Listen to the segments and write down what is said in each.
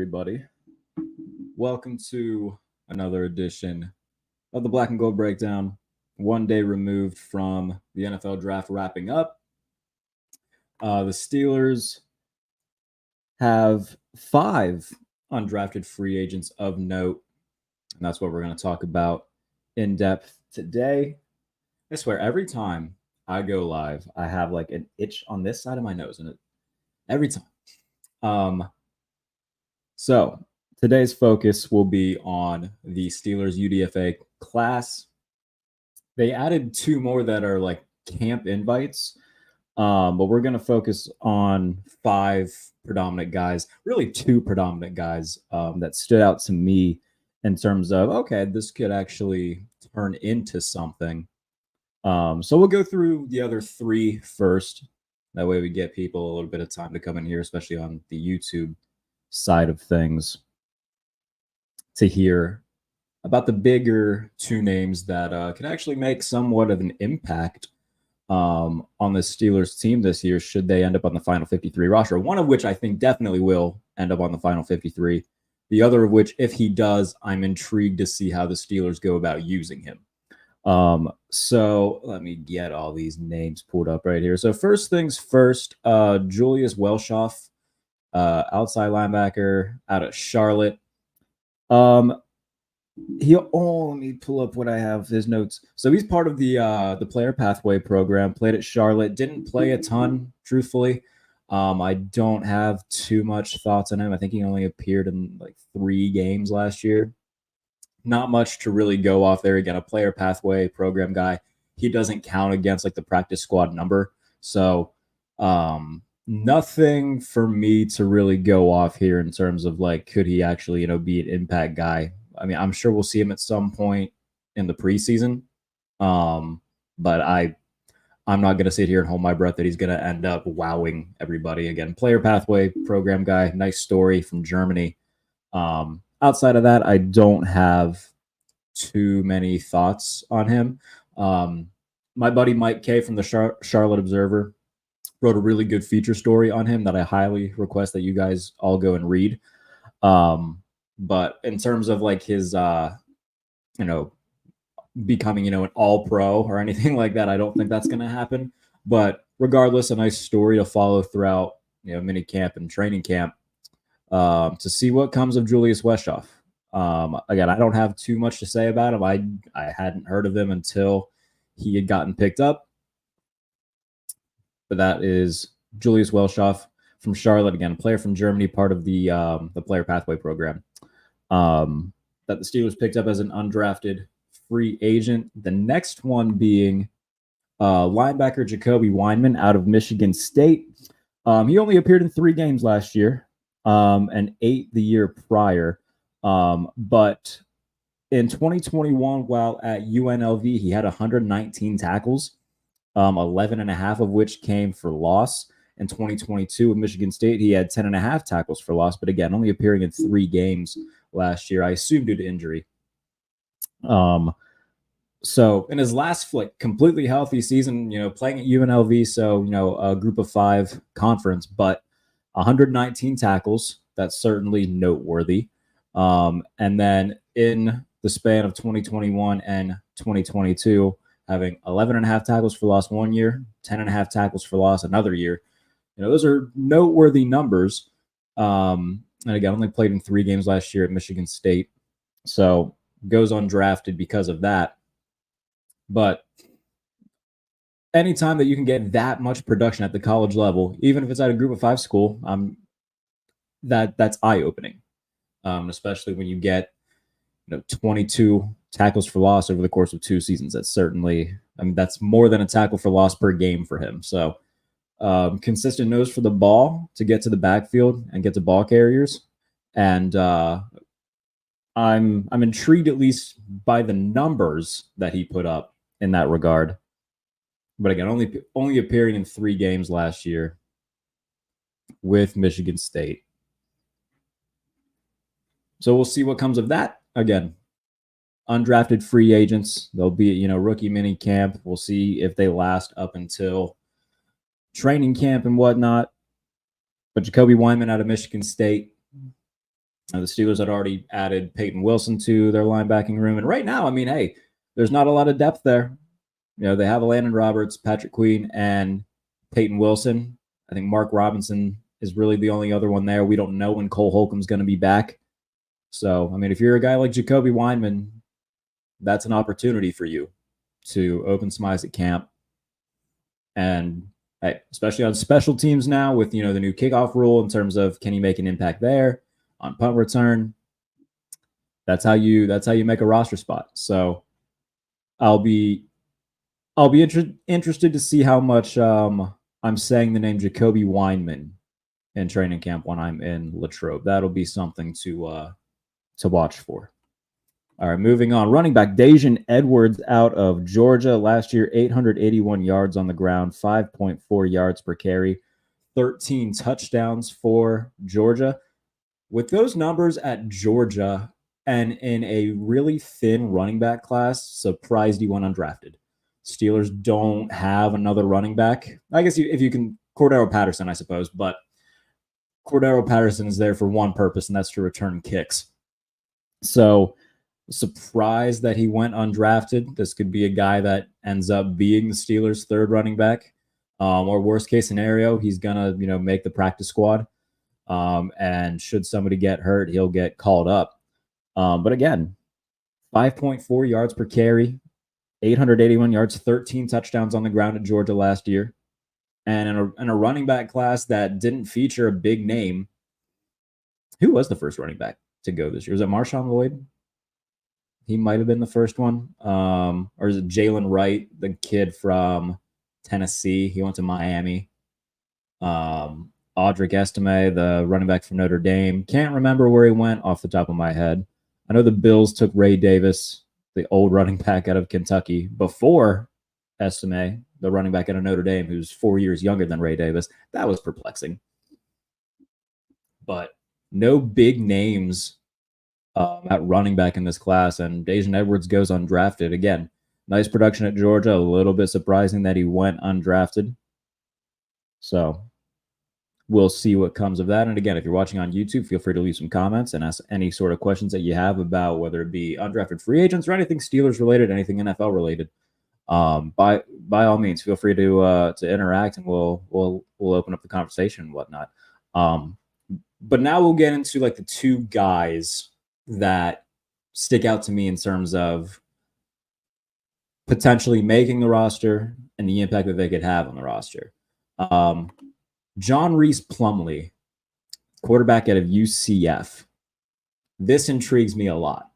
everybody. Welcome to another edition of the Black and Gold Breakdown. One day removed from the NFL draft wrapping up. The Steelers have 5 undrafted free agents of note, and that's what we're going to talk about in depth today. I swear, every time I go live, I have like an itch on this side of my nose, and it every time. So today's focus will be on the Steelers UDFA class. They added 2 more that are like camp invites, but we're going to focus on 5 predominant guys, really 2 predominant guys that stood out to me in terms of, okay, this could actually turn into something. So we'll go through the other 3 first. That way we get people a little bit of time to come in here, especially on the YouTube side of things, to hear about the bigger 2 names that can actually make somewhat of an impact on the Steelers team this year, should they end up on the final 53 roster. One of which I think definitely will end up on the final 53. The other of which, if he does, I'm intrigued to see how the Steelers go about using him. So let me get all these names pulled up right here. So first things first, Julius Welschoff, outside linebacker out of Charlotte. Let me pull up what I have, his notes. So he's part of the player pathway program, played at Charlotte, didn't play a ton, truthfully. I don't have too much thoughts on him. I think he only appeared in like 3 games last year. Not much to really go off there. Again, a player pathway program guy. He doesn't count against like the practice squad number. So nothing for me to really go off here in terms of like, could he actually, be an impact guy? I mean, I'm sure we'll see him at some point in the preseason. But I'm not going to sit here and hold my breath that he's going to end up wowing everybody. Again, player pathway program guy, nice story from Germany. Outside of that, I don't have too many thoughts on him. My buddy Mike K from the Charlotte Observer wrote a really good feature story on him that I highly request that you guys all go and read. But in terms of like his, becoming, an all-pro or anything like that, I don't think that's going to happen. But regardless, a nice story to follow throughout, mini camp and training camp. To see what comes of Julius Welschoff. Again, I don't have too much to say about him. I hadn't heard of him until he had gotten picked up. But that is Julius Welschoff from Charlotte. Again, a player from Germany, part of the player pathway program that the Steelers picked up as an undrafted free agent. The next one being linebacker Jacoby Weinman out of Michigan State. He only appeared in 3 games last year. And 8 the year prior. But in 2021, while at UNLV, he had 119 tackles, 11 and a half of which came for loss. In 2022 with Michigan State, he had 10 and a half tackles for loss, but again, only appearing in 3 games last year, I assume due to injury. So in his last completely healthy season, playing at UNLV, so, a group of 5 conference, but 119 tackles. That's certainly noteworthy. And then in the span of 2021 and 2022, having 11 and a half tackles for loss one year, 10 and a half tackles for loss another year. Those are noteworthy numbers. And again, only played in 3 games last year at Michigan State. So goes undrafted because of that. But anytime that you can get that much production at the college level, even if it's at a group of 5 school, that's eye-opening, especially when you get 22 tackles for loss over the course of 2 seasons. That's certainly, that's more than a tackle for loss per game for him. So consistent nose for the ball to get to the backfield and get to ball carriers. And I'm intrigued at least by the numbers that he put up in that regard. But again, only appearing in 3 games last year with Michigan State. So we'll see what comes of that. Again, undrafted free agents. They'll be at, rookie mini camp. We'll see if they last up until training camp and whatnot. But Jacoby Weinman out of Michigan State, The Steelers had already added Peyton Wilson to their linebacking room. And right now, I mean, hey, there's not a lot of depth there. They have Landon Roberts, Patrick Queen, and Peyton Wilson. I think Mark Robinson is really the only other one there. We don't know when Cole Holcomb's going to be back. So, I mean, if you're a guy like Jacoby Weinman, that's an opportunity for you to open some eyes at camp. And hey, especially on special teams now with, the new kickoff rule in terms of can you make an impact there on punt return. That's how you make a roster spot. So I'll be interested to see how much I'm saying the name Jacoby Weinman in training camp when I'm in Latrobe. That'll be something to watch for. All right, moving on. Running back Daijun Edwards out of Georgia. Last year, 881 yards on the ground, 5.4 yards per carry, 13 touchdowns for Georgia. With those numbers at Georgia and in a really thin running back class, surprised he went undrafted. Steelers don't have another running back. I guess if you can, Cordero Patterson, I suppose, but Cordero Patterson is there for one purpose, and that's to return kicks. So surprised that he went undrafted. This could be a guy that ends up being the Steelers' third running back. Or worst case scenario, he's gonna, make the practice squad. And should somebody get hurt, he'll get called up. But again, 5.4 yards per carry, 881 yards, 13 touchdowns on the ground at Georgia last year. And in a running back class that didn't feature a big name. Who was the first running back to go this year? Was it Marshawn Lloyd? He might have been the first one. Or is it Jalen Wright, the kid from Tennessee? He went to Miami. Audric Estime, the running back from Notre Dame. Can't remember where he went off the top of my head. I know the Bills took Ray Davis, the old running back out of Kentucky, before Estime, the running back out of Notre Dame, who's 4 years younger than Ray Davis. That was perplexing. But no big names at running back in this class, and Daijun Edwards goes undrafted. Again, nice production at Georgia. A little bit surprising that he went undrafted. So we'll see what comes of that. And again, if you're watching on YouTube, feel free to leave some comments and ask any sort of questions that you have about whether it be undrafted free agents or anything Steelers related, anything NFL related. By all means, feel free to interact, and we'll open up the conversation and whatnot. But now we'll get into like the two guys that stick out to me in terms of potentially making the roster and the impact that they could have on the roster. Rhys Plumlee, quarterback out of UCF. This intrigues me a lot.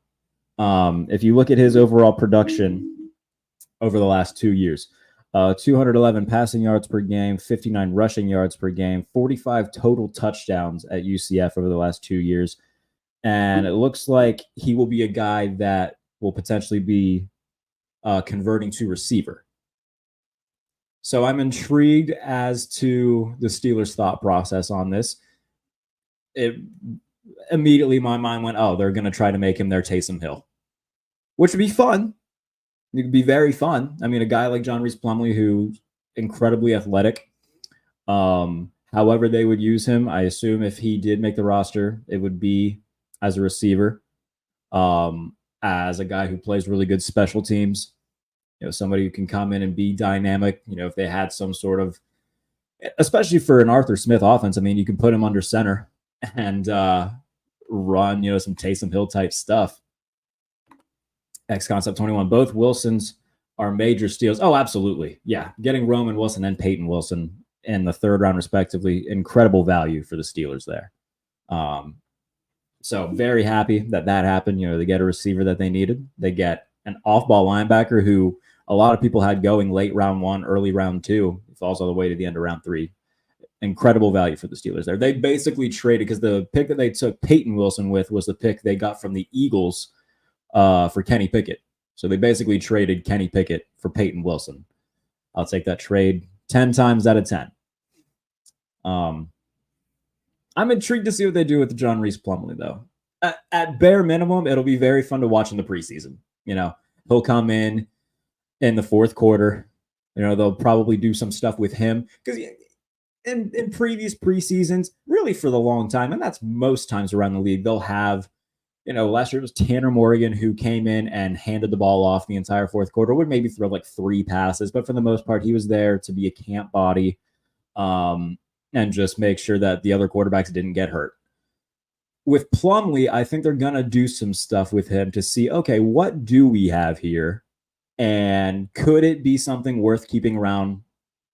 If you look at his overall production over the last 2 years, 211 passing yards per game, 59 rushing yards per game, 45 total touchdowns at UCF over the last 2 years. And it looks like he will be a guy that will potentially be converting to receiver. So I'm intrigued as to the Steelers' thought process on this. It immediately my mind went, they're going to try to make him their Taysom Hill, which would be fun. It could be very fun. I mean, a guy like Rhys Plumlee, who's incredibly athletic. However they would use him, I assume if he did make the roster, it would be as a receiver, as a guy who plays really good special teams. Somebody who can come in and be dynamic. If they had some sort of, especially for an Arthur Smith offense, I mean, you can put him under center and run, some Taysom Hill type stuff. X Concept 21. Both Wilsons are major steals. Oh, absolutely. Yeah. Getting Roman Wilson and Peyton Wilson in the third round, respectively, incredible value for the Steelers there. So very happy that happened. They get a receiver that they needed. They get an off-ball linebacker who a lot of people had going late round 1, early round 2. He falls all the way to the end of round 3. Incredible value for the Steelers there. They basically traded, because the pick that they took Peyton Wilson with was the pick they got from the Eagles for Kenny Pickett. So they basically traded Kenny Pickett for Peyton Wilson. I'll take that trade 10 times out of 10. I'm intrigued to see what they do with Rhys Plumlee, though. At bare minimum, it'll be very fun to watch in the preseason. He'll come in the fourth quarter. They'll probably do some stuff with him, because in previous preseasons, really for the long time, and that's most times around the league, they'll have, last year it was Tanner Morgan who came in and handed the ball off the entire fourth quarter, would maybe throw like 3 passes, but for the most part, he was there to be a camp body and just make sure that the other quarterbacks didn't get hurt. With Plumlee, I think they're going to do some stuff with him to see, okay, what do we have here? And could it be something worth keeping around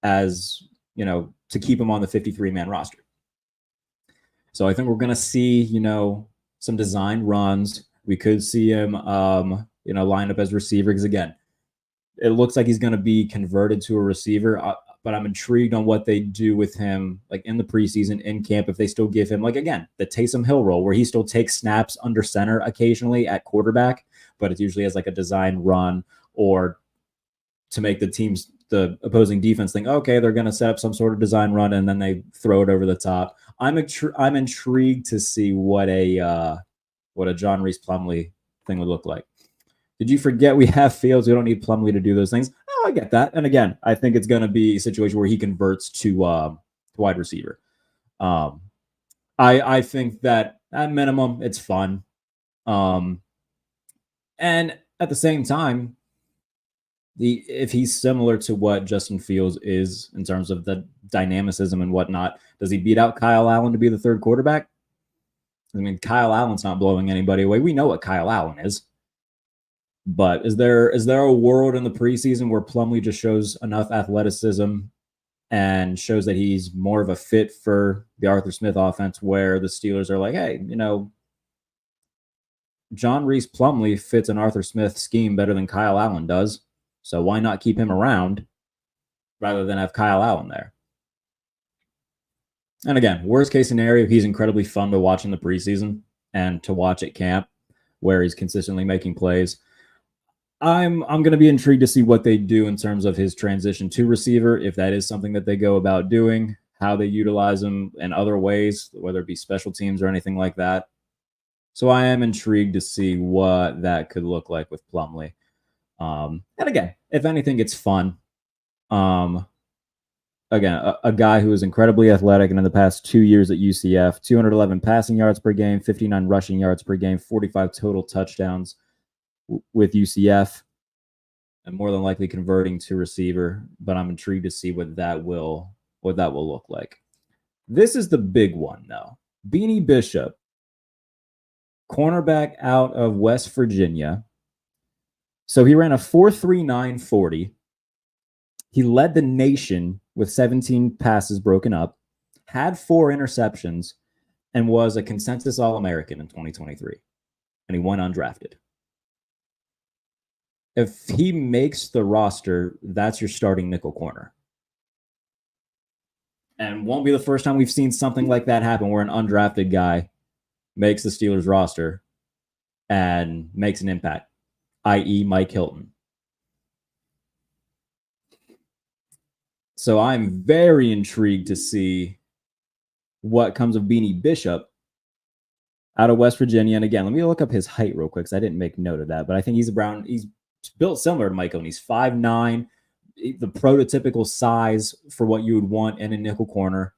as, to keep him on the 53-man roster? So I think we're going to see, some design runs. We could see him, line up as receiver because, again, it looks like he's going to be converted to a receiver. But I'm intrigued on what they do with him, like in the preseason, in camp, if they still give him, like, again, the Taysom Hill role where he still takes snaps under center occasionally at quarterback, but it's usually as like a design run or to make the opposing defense think, okay, they're going to set up some sort of design run and then they throw it over the top. I'm intrigued to see what a John Rhys Plumlee thing would look like. Did you forget we have Fields? We don't need Plumlee to do those things. Oh, I get that. And again, I think it's going to be a situation where he converts to wide receiver. I think that at minimum, it's fun. And at the same time, if he's similar to what Justin Fields is in terms of the dynamicism and whatnot, does he beat out Kyle Allen to be the third quarterback? I mean, Kyle Allen's not blowing anybody away. We know what Kyle Allen is. But is there a world in the preseason where Plumlee just shows enough athleticism and shows that he's more of a fit for the Arthur Smith offense where the Steelers are like, hey, John Rhys Plumlee fits an Arthur Smith scheme better than Kyle Allen does. So why not keep him around rather than have Kyle Allen there? And again, worst case scenario, he's incredibly fun to watch in the preseason and to watch at camp where he's consistently making plays. I'm going to be intrigued to see what they do in terms of his transition to receiver, if that is something that they go about doing, how they utilize him in other ways, whether it be special teams or anything like that. So I am intrigued to see what that could look like with Plumlee. And again, if anything, it's fun. Again, a guy who is incredibly athletic and in the past 2 years at UCF, 211 passing yards per game, 59 rushing yards per game, 45 total touchdowns with UCF, and more than likely converting to receiver. But I'm intrigued to see what that will look like. This is the big one, though. Beanie Bishop, cornerback out of West Virginia. So he ran a 4.39 40. He led the nation with 17 passes broken up, had 4 interceptions, and was a consensus All-American in 2023. And he went undrafted. If he makes the roster, that's your starting nickel corner. And won't be the first time we've seen something like that happen where an undrafted guy makes the Steelers roster and makes an impact, i.e. Mike Hilton. So I'm very intrigued to see what comes of Beanie Bishop out of West Virginia. And again, let me look up his height real quick because I didn't make note of that. But I think he's built similar to Mike Hilton. He's 5'9", the prototypical size for what you would want in a nickel corner.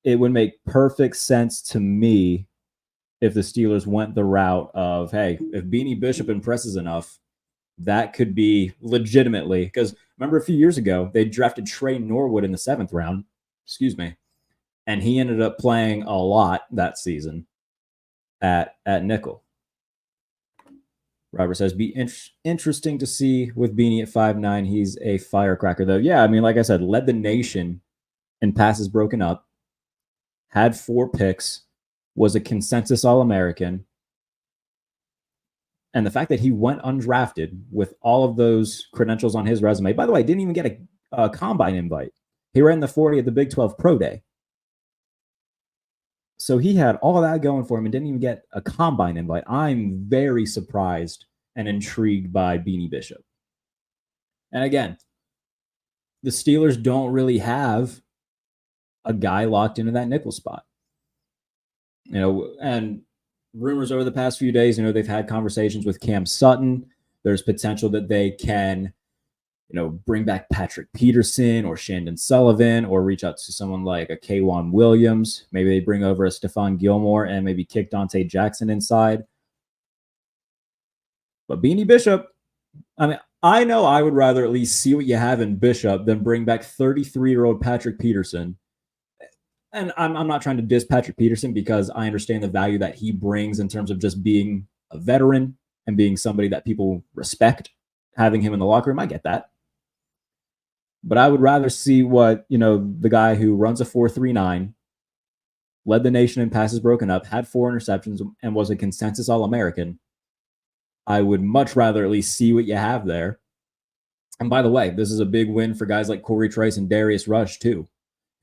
It would make perfect sense to me if the Steelers went the route of, hey, if Beanie Bishop impresses enough, that could be legitimately, because remember a few years ago, they drafted Trey Norwood in the 7th round, and he ended up playing a lot that season at nickel. Robert says, be interesting to see with Beanie at 5'9". He's a firecracker, though. Yeah, I mean, like I said, led the nation in passes broken up, had 4 picks, was a consensus All-American. And the fact that he went undrafted with all of those credentials on his resume, by the way, didn't even get a combine invite. He ran the 40 at the Big 12 Pro Day. So he had all of that going for him and didn't even get a combine invite. I'm very surprised and intrigued by Beanie Bishop. And again, the Steelers don't really have a guy locked into that nickel spot. And rumors over the past few days, they've had conversations with Cam Sutton. There's potential that they can bring back Patrick Peterson or Shandon Sullivan, or reach out to someone like a K'Wan Williams. Maybe they bring over a Stephon Gilmore and maybe kick Dante Jackson inside. But Beanie Bishop, I mean, I know I would rather at least see what you have in Bishop than bring back 33-year-old Patrick Peterson. And I'm not trying to diss Patrick Peterson, because I understand the value that he brings in terms of just being a veteran and being somebody that people respect. Having him in the locker room, I get that. But I would rather see what, the guy who runs a 4.39, led the nation in passes broken up, had 4 interceptions, and was a consensus All-American. I would much rather at least see what you have there. And by the way, this is a big win for guys like Corey Trice and Darius Rush, too,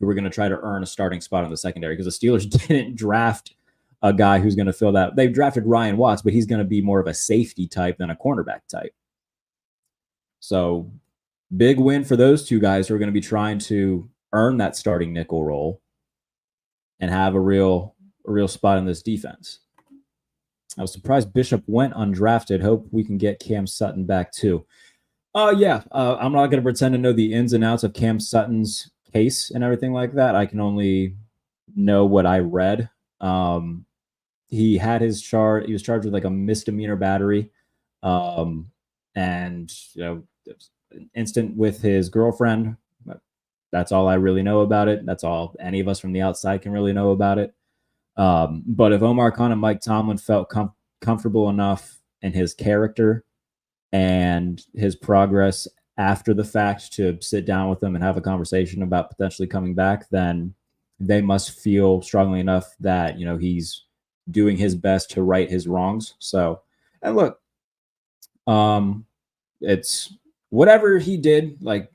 who were going to try to earn a starting spot in the secondary, because the Steelers didn't draft a guy who's going to fill that. They drafted Ryan Watts, but he's going to be more of a safety type than a cornerback type. So big win for those two guys who are going to be trying to earn that starting nickel role and have a real spot in this defense. I was surprised Bishop went undrafted. Hope we can get Cam Sutton back too. I'm not going to pretend to know the ins and outs of Cam Sutton's case and everything like that. I can only know what I read. He had his charge. He was charged with like a misdemeanor battery, and an incident with his girlfriend. That's all I really know about it. That's all any of us from the outside can really know about it. But if Omar Khan and Mike Tomlin felt comfortable enough in his character and his progress after the fact to sit down with him and have a conversation about potentially coming back, then they must feel strongly enough that, he's doing his best to right his wrongs. So, and look, it's whatever he did, like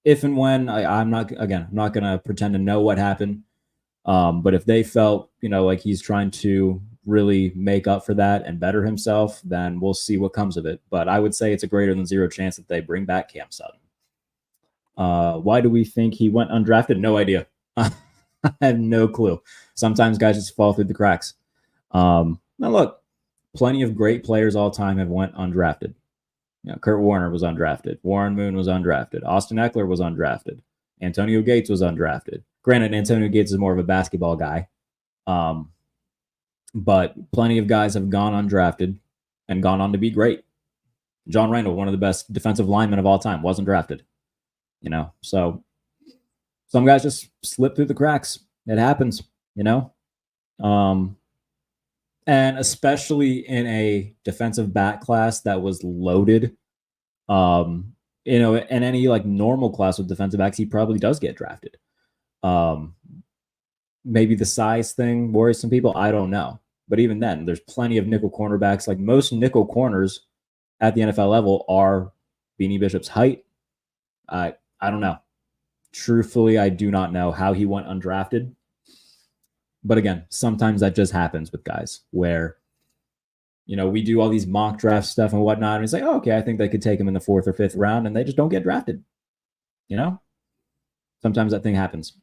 if and when, I'm not going to pretend to know what happened. But if they felt, like he's trying to really make up for that and better himself, then we'll see what comes of it. But I would say it's a greater than zero chance that they bring back Cam Sutton. Why do we think he went undrafted? No idea. I have no clue. Sometimes guys just fall through the cracks. Now look, plenty of great players all time have went undrafted. Kurt Warner was undrafted. Warren Moon was undrafted. Austin Eckler was undrafted. Antonio Gates was undrafted. Granted, Antonio Gates is more of a basketball guy. But plenty of guys have gone undrafted and gone on to be great. John Randall, one of the best defensive linemen of all time, wasn't drafted. So some guys just slip through the cracks. It happens, and especially in a defensive back class that was loaded, in any like normal class with defensive backs, he probably does get drafted. Maybe the size thing worries some people. I don't know. But even then, there's plenty of nickel cornerbacks. Like most nickel corners at the NFL level are Beanie Bishop's height. I don't know. Truthfully, I do not know how he went undrafted. But again, sometimes that just happens with guys where, we do all these mock draft stuff and whatnot. And it's like, oh, okay, I think they could take him in the 4th or 5th round, and they just don't get drafted. Sometimes that thing happens.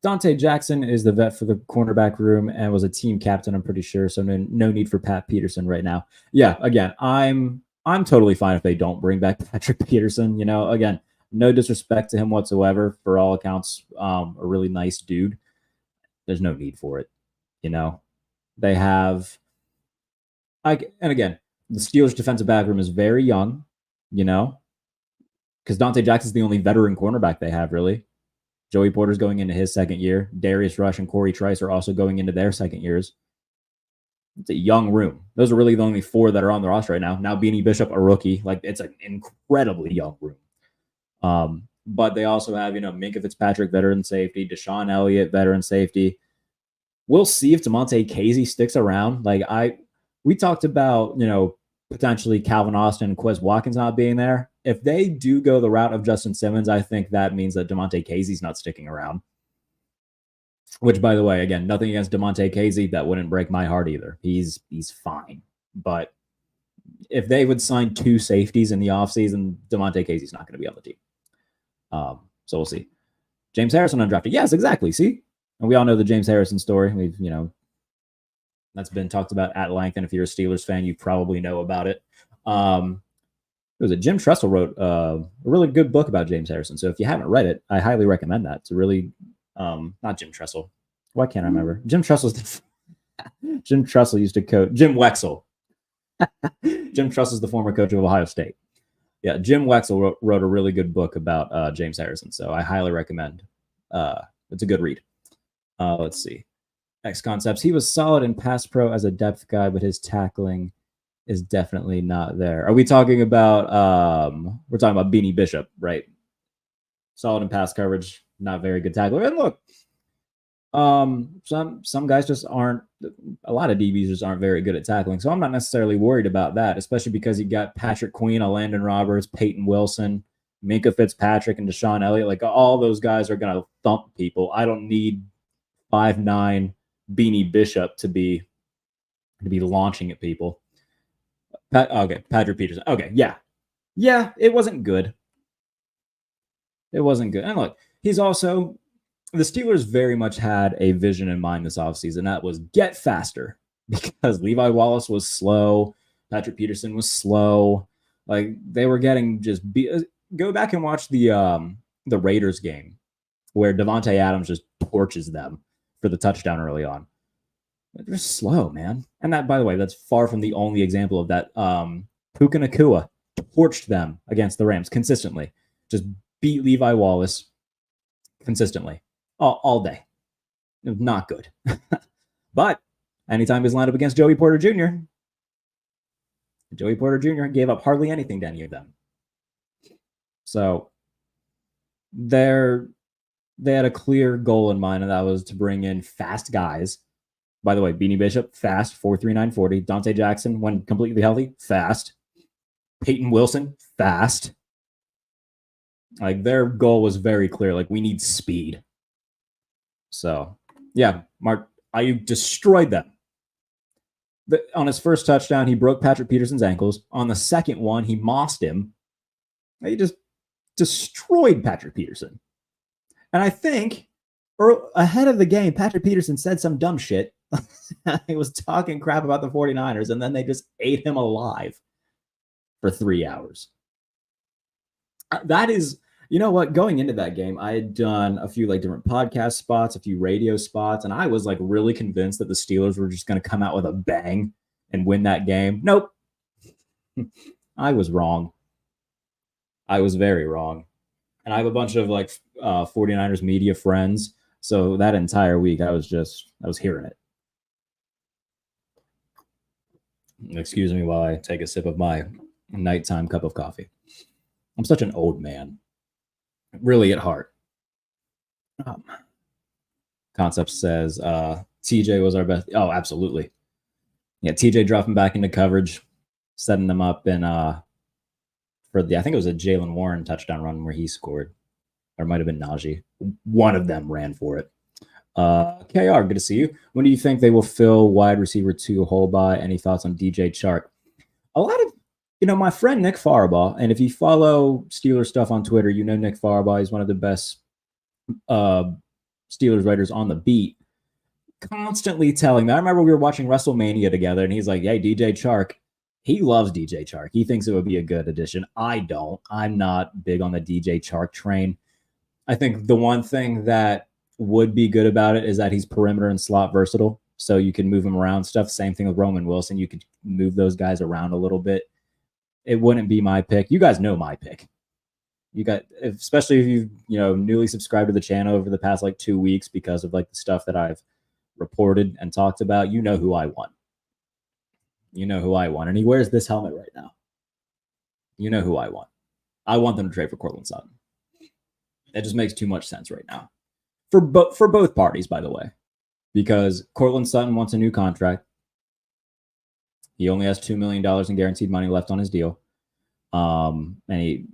Dante Jackson is the vet for the cornerback room and was a team captain, I'm pretty sure. So no need for Pat Peterson right now. Yeah, again, I'm totally fine if they don't bring back Patrick Peterson. Again, no disrespect to him whatsoever. For all accounts, a really nice dude. There's no need for it. They have, and again, the Steelers defensive back room is very young, because Dante Jackson's the only veteran cornerback they have, really. Joey Porter's going into his second year. Darius Rush and Corey Trice are also going into their second years. It's a young room. Those are really the only 4 that are on the roster right now. Now Beanie Bishop, a rookie. Like, it's an incredibly young room. But they also have, Minkah Fitzpatrick, veteran safety, Deshaun Elliott, veteran safety. We'll see if Damontae Kazee sticks around. We talked about, potentially Calvin Austin and Quez Watkins not being there. If they do go the route of Justin Simmons, I think that means that Damontae Kazee's not sticking around. Which, by the way, again, nothing against Damontae Kazee. That wouldn't break my heart either. He's fine. But if they would sign 2 safeties in the offseason, Damontae Kazee's not going to be on the team. So we'll see. James Harrison undrafted. Yes, exactly. See? And we all know the James Harrison story. We've, that's been talked about at length. And if you're a Steelers fan, you probably know about it. was it? Jim Tressel wrote a really good book about James Harrison. So if you haven't read it, I highly recommend that. It's a really, not Jim Tressel. Why can't I remember? Jim Tressel used to coach Jim Wexell. Jim Tressel is the former coach of Ohio State. Yeah, Jim Wexell wrote a really good book about James Harrison. So I highly recommend. It's a good read. Let's see. X Concepts. He was solid in pass pro as a depth guy, but his tackling is definitely not there. Are we talking about we're talking about Beanie Bishop, right? Solid in pass coverage, not very good tackler. And look, some guys just aren't, a lot of DBs just aren't very good at tackling. So I'm not necessarily worried about that, especially because you got Patrick Queen, Landon Roberts, Peyton Wilson, Minka Fitzpatrick, and Deshaun Elliott. Like all those guys are gonna thump people. I don't need 5'9" Beanie Bishop to be launching at people. Patrick Peterson. Okay, yeah, it wasn't good. It wasn't good. And look, he's also, the Steelers very much had a vision in mind this offseason. That was get faster, because Levi Wallace was slow, Patrick Peterson was slow. Like they were getting just go back and watch the Raiders game where Devontae Adams just torches them for the touchdown early on. They're slow, man. And that, by the way, that's far from the only example of that. Puka Nacua torched them against the Rams consistently. Just beat Levi Wallace consistently all day. It was not good. But anytime he's lined up against Joey Porter Jr., gave up hardly anything to any of them. So they had a clear goal in mind, and that was to bring in fast guys. By the way, Beanie Bishop, fast, 4.39 40. Dante Jackson, when completely healthy, fast. Peyton Wilson, fast. Like their goal was very clear. Like we need speed. So yeah, Mark Ayuk destroyed them. On his first touchdown, he broke Patrick Peterson's ankles. On the second one, he mossed him. He just destroyed Patrick Peterson. And I think ahead of the game, Patrick Peterson said some dumb shit. He was talking crap about the 49ers, and then they just ate him alive for 3 hours. That is, you know what? Going into that game, I had done a few like different podcast spots, a few radio spots, and I was like really convinced that the Steelers were just going to come out with a bang and win that game. Nope. I was wrong. I was very wrong. And I have a bunch of like 49ers media friends. So that entire week, I was hearing it. Excuse me while I take a sip of my nighttime cup of coffee. I'm such an old man, really at heart. Concept says TJ was our best. Oh, absolutely. Yeah, TJ dropping back into coverage, setting them up in for the, I think it was a Jaylen Warren touchdown run where he scored. Or it might have been Najee. One of them ran for it. KR, good to see you. When do you think they will fill wide receiver 2 hole by? Any thoughts on DJ Chark? A lot of, my friend Nick Farabaugh, and if you follow Steelers stuff on Twitter, you know Nick Farabaugh is one of the best Steelers writers on the beat. Constantly telling me. I remember we were watching WrestleMania together, and he's like, "Hey, DJ Chark." He loves DJ Chark. He thinks it would be a good addition. I don't. I'm not big on the DJ Chark train. I think the one thing that would be good about it is that he's perimeter and slot versatile, so you can move him around stuff. Same thing with Roman Wilson. You could move those guys around a little bit. It wouldn't be my pick. You guys know my pick. You got, especially if you've newly subscribed to the channel over the past like 2 weeks because of like the stuff that I've reported and talked about. You know who I want. You know who I want, and he wears this helmet right now. You know who I want. I want them to trade for Courtland Sutton. It just makes too much sense right now. For both parties, by the way, because Courtland Sutton wants a new contract. He only has $2 million in guaranteed money left on his deal. And he,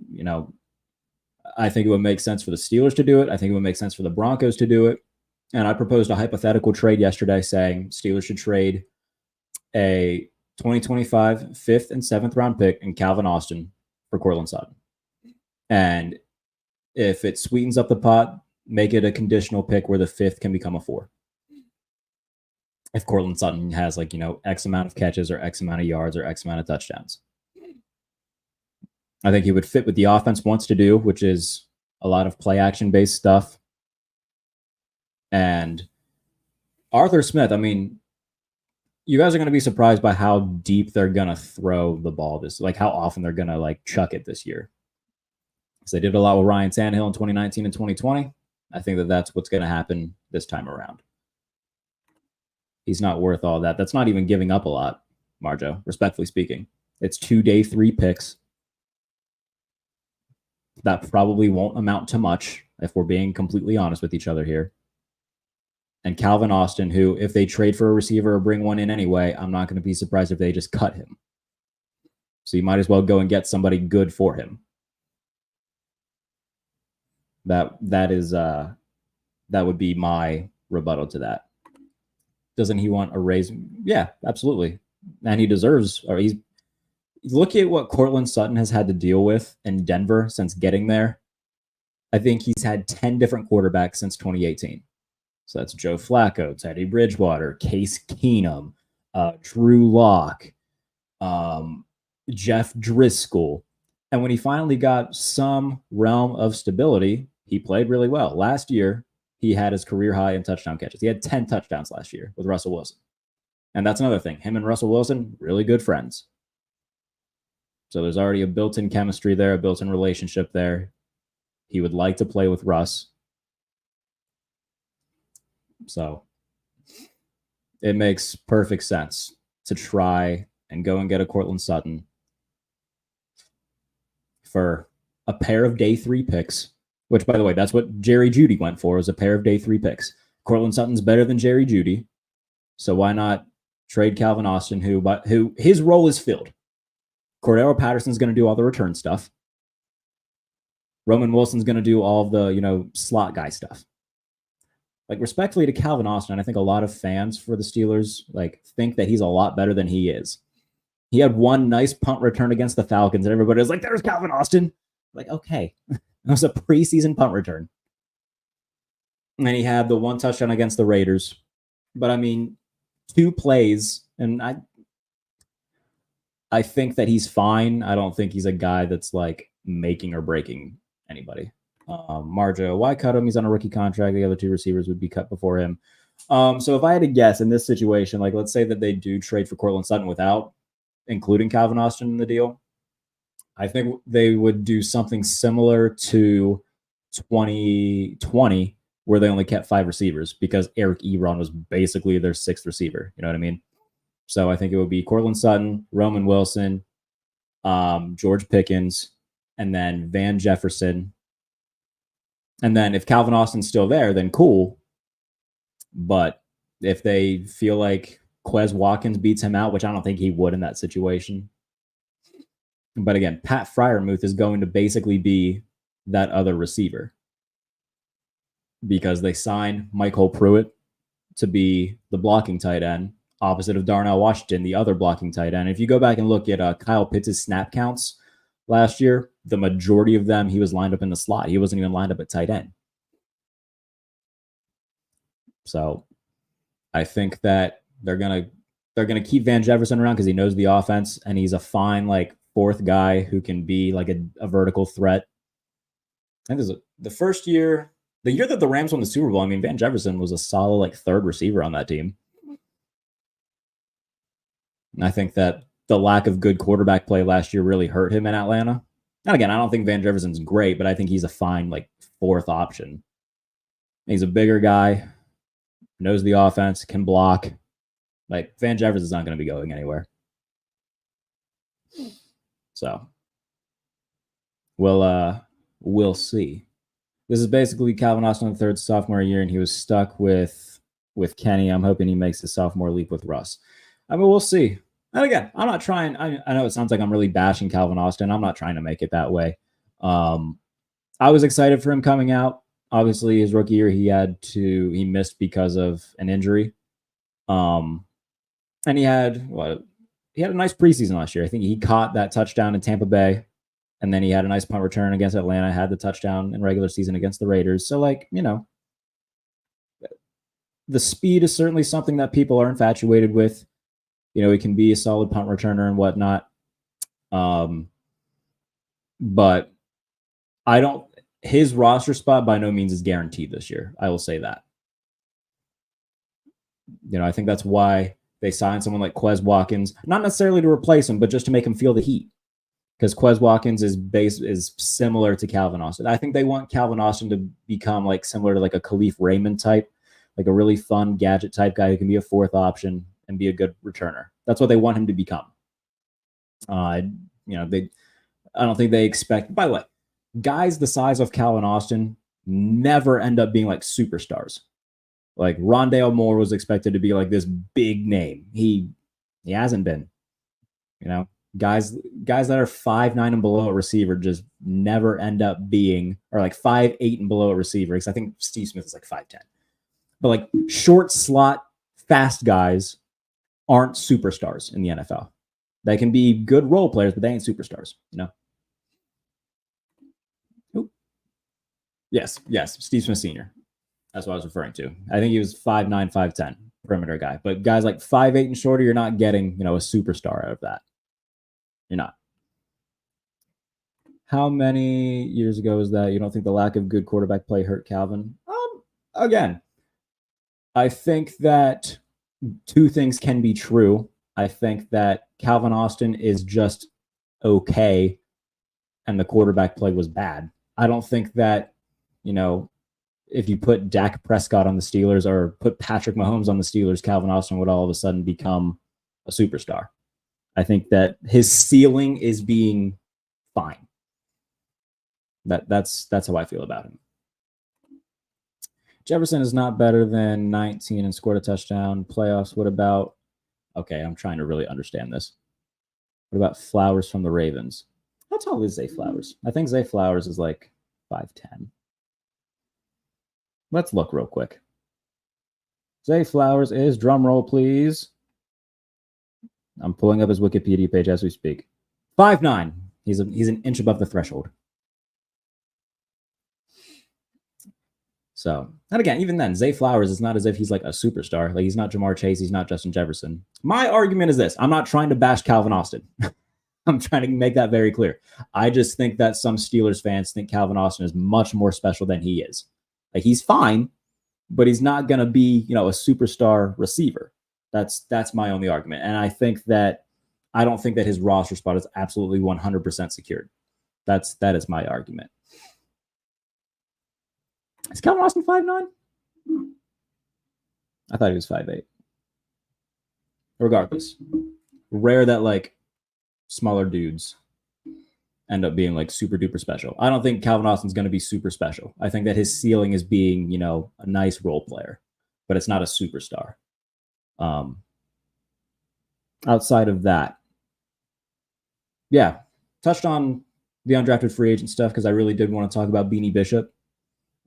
I think it would make sense for the Steelers to do it. I think it would make sense for the Broncos to do it. And I proposed a hypothetical trade yesterday saying Steelers should trade a 2025 5th and 7th round pick in Calvin Austin for Courtland Sutton. And if it sweetens up the pot, make it a conditional pick where the 5th can become a 4. If Courtland Sutton has X amount of catches or X amount of yards or X amount of touchdowns. I think he would fit what the offense wants to do, which is a lot of play action based stuff. And Arthur Smith, I mean, you guys are going to be surprised by how deep they're going to throw the ball this, like how often they're going to like chuck it this year. Because they did a lot with Ryan Tannehill in 2019 and 2020. I think that that's what's going to happen this time around. He's not worth all that. That's not even giving up a lot, Marjo, respectfully speaking. It's 2 day 3 picks. That probably won't amount to much if we're being completely honest with each other here. And Calvin Austin, who, if they trade for a receiver or bring one in anyway, I'm not going to be surprised if they just cut him. So you might as well go and get somebody good for him. That would be my rebuttal to that. Doesn't he want a raise? Yeah, absolutely. And he deserves, or he's, look at what Courtland Sutton has had to deal with in Denver since getting there. I think he's had 10 different quarterbacks since 2018. So that's Joe Flacco, Teddy Bridgewater, Case Keenum, Drew Lock, Jeff Driscoll. And when he finally got some realm of stability, he played really well. Last year, he had his career high in touchdown catches. He had 10 touchdowns last year with Russell Wilson. And that's another thing. Him and Russell Wilson, really good friends. So there's already a built-in chemistry there, a built-in relationship there. He would like to play with Russ. So it makes perfect sense to try and go and get a Courtland Sutton for a pair of day 3 picks, which, by the way, that's what Jerry Jeudy went for, was a pair of day 3 picks. Courtland Sutton's better than Jerry Jeudy, so why not trade Calvin Austin, who his role is filled. Cordero Patterson's going to do all the return stuff. Roman Wilson's going to do all of the, slot guy stuff. Like, respectfully to Calvin Austin, I think a lot of fans for the Steelers think that he's a lot better than he is. He had one nice punt return against the Falcons, and everybody was like, there's Calvin Austin. Like, okay. That was a preseason punt return. And then he had the one touchdown against the Raiders. But, I mean, 2 plays, and I think that he's fine. I don't think he's a guy that's, making or breaking anybody. Marjo, why cut him? He's on a rookie contract. The other 2 receivers would be cut before him. So if I had to guess in this situation, let's say that they do trade for Courtland Sutton without including Calvin Austin in the deal, I think they would do something similar to 2020, where they only kept 5 receivers because Eric Ebron was basically their 6th receiver. You know what I mean? So I think it would be Courtland Sutton, Roman Wilson, George Pickens, and then Van Jefferson. And then if Calvin Austin's still there, then cool. But if they feel like Quez Watkins beats him out, which I don't think he would in that situation. But again, Pat Freiermuth is going to basically be that other receiver, because they signed Michael Pruitt to be the blocking tight end, opposite of Darnell Washington, the other blocking tight end. If you go back and look at Kyle Pitts' snap counts last year, the majority of them, he was lined up in the slot. He wasn't even lined up at tight end. So I think that they're gonna keep Van Jefferson around because he knows the offense, and he's a fine 4th guy who can be a vertical threat. I think this is the first year, the year that the Rams won the Super Bowl. I mean, Van Jefferson was a solid 3rd receiver on that team. And I think that the lack of good quarterback play last year really hurt him in Atlanta. And again, I don't think Van Jefferson's great, but I think he's a fine 4th option. He's a bigger guy, knows the offense, can block. Van Jefferson's not going to be going anywhere. So we'll see. This is basically Calvin Austin III's sophomore year, and he was stuck with Kenny. I'm hoping he makes the sophomore leap with Russ. I mean, we'll see. And again, I'm not trying. I know it sounds like I'm really bashing Calvin Austin. I'm not trying to make it that way. I was excited for him coming out. Obviously, his rookie year, he missed because of an injury. And he had a nice preseason last year. I think he caught that touchdown in Tampa Bay, and then he had a nice punt return against Atlanta, had the touchdown in regular season against the Raiders. So, the speed is certainly something that people are infatuated with. He can be a solid punt returner and whatnot. But his roster spot by no means is guaranteed this year. I will say that. I think that's why they signed someone like Quez Watkins, not necessarily to replace him, but just to make him feel the heat. Because Quez Watkins is similar to Calvin Austin. I think they want Calvin Austin to become like similar to like a Khalif Raymond type, like a really fun gadget type guy who can be a fourth option and be a good returner. That's what they want him to become. I don't think they expect. By the way, guys the size of Calvin Austin never end up being like superstars. Like Rondale Moore was expected to be like this big name. He hasn't been. Guys that are 5'9" and below a receiver just never end up being, or like 5'8" and below a receiver. Because I think Steve Smith is like 5'10". But like short slot, fast guys aren't superstars in the NFL. They can be good role players, but they ain't superstars. Ooh. Yes, Steve Smith Sr. That's what I was referring to. I think he was 5'9", 5'10", perimeter guy. But guys like 5'8" and shorter, you're not getting, a superstar out of that. You're not. How many years ago is that? You don't think the lack of good quarterback play hurt Calvin? Again, I think that two things can be true. I think that Calvin Austin is just okay, and the quarterback play was bad. I don't think that, if you put Dak Prescott on the Steelers or put Patrick Mahomes on the Steelers, Calvin Austin would all of a sudden become a superstar. I think that his ceiling is being fine. That's how I feel about him. Jefferson is not better than 19 and scored a touchdown. Playoffs, what about... Okay, I'm trying to really understand this. What about Flowers from the Ravens? How tall is Zay Flowers? I think Zay Flowers is like 5'10". Let's look real quick. Zay Flowers is, drum roll please. I'm pulling up his Wikipedia page as we speak. 5'9". He's an inch above the threshold. So, and again, even then, Zay Flowers is not as if he's like a superstar. Like, he's not Jamar Chase. He's not Justin Jefferson. My argument is this. I'm not trying to bash Calvin Austin. I'm trying to make that very clear. I just think that some Steelers fans think Calvin Austin is much more special than he is. Like, he's fine, but he's not going to be, a superstar receiver. That's my only argument. And I don't think that his roster spot is absolutely 100% secured. That is my argument. Is Calvin Austin 5'9"? I thought he was 5'8". Regardless, rare that like smaller dudes end up being like super duper special. I don't think Calvin Austin's going to be super special. I think that his ceiling is being, a nice role player, but it's not a superstar. Outside of that, touched on the undrafted free agent stuff because I really did want to talk about Beanie Bishop.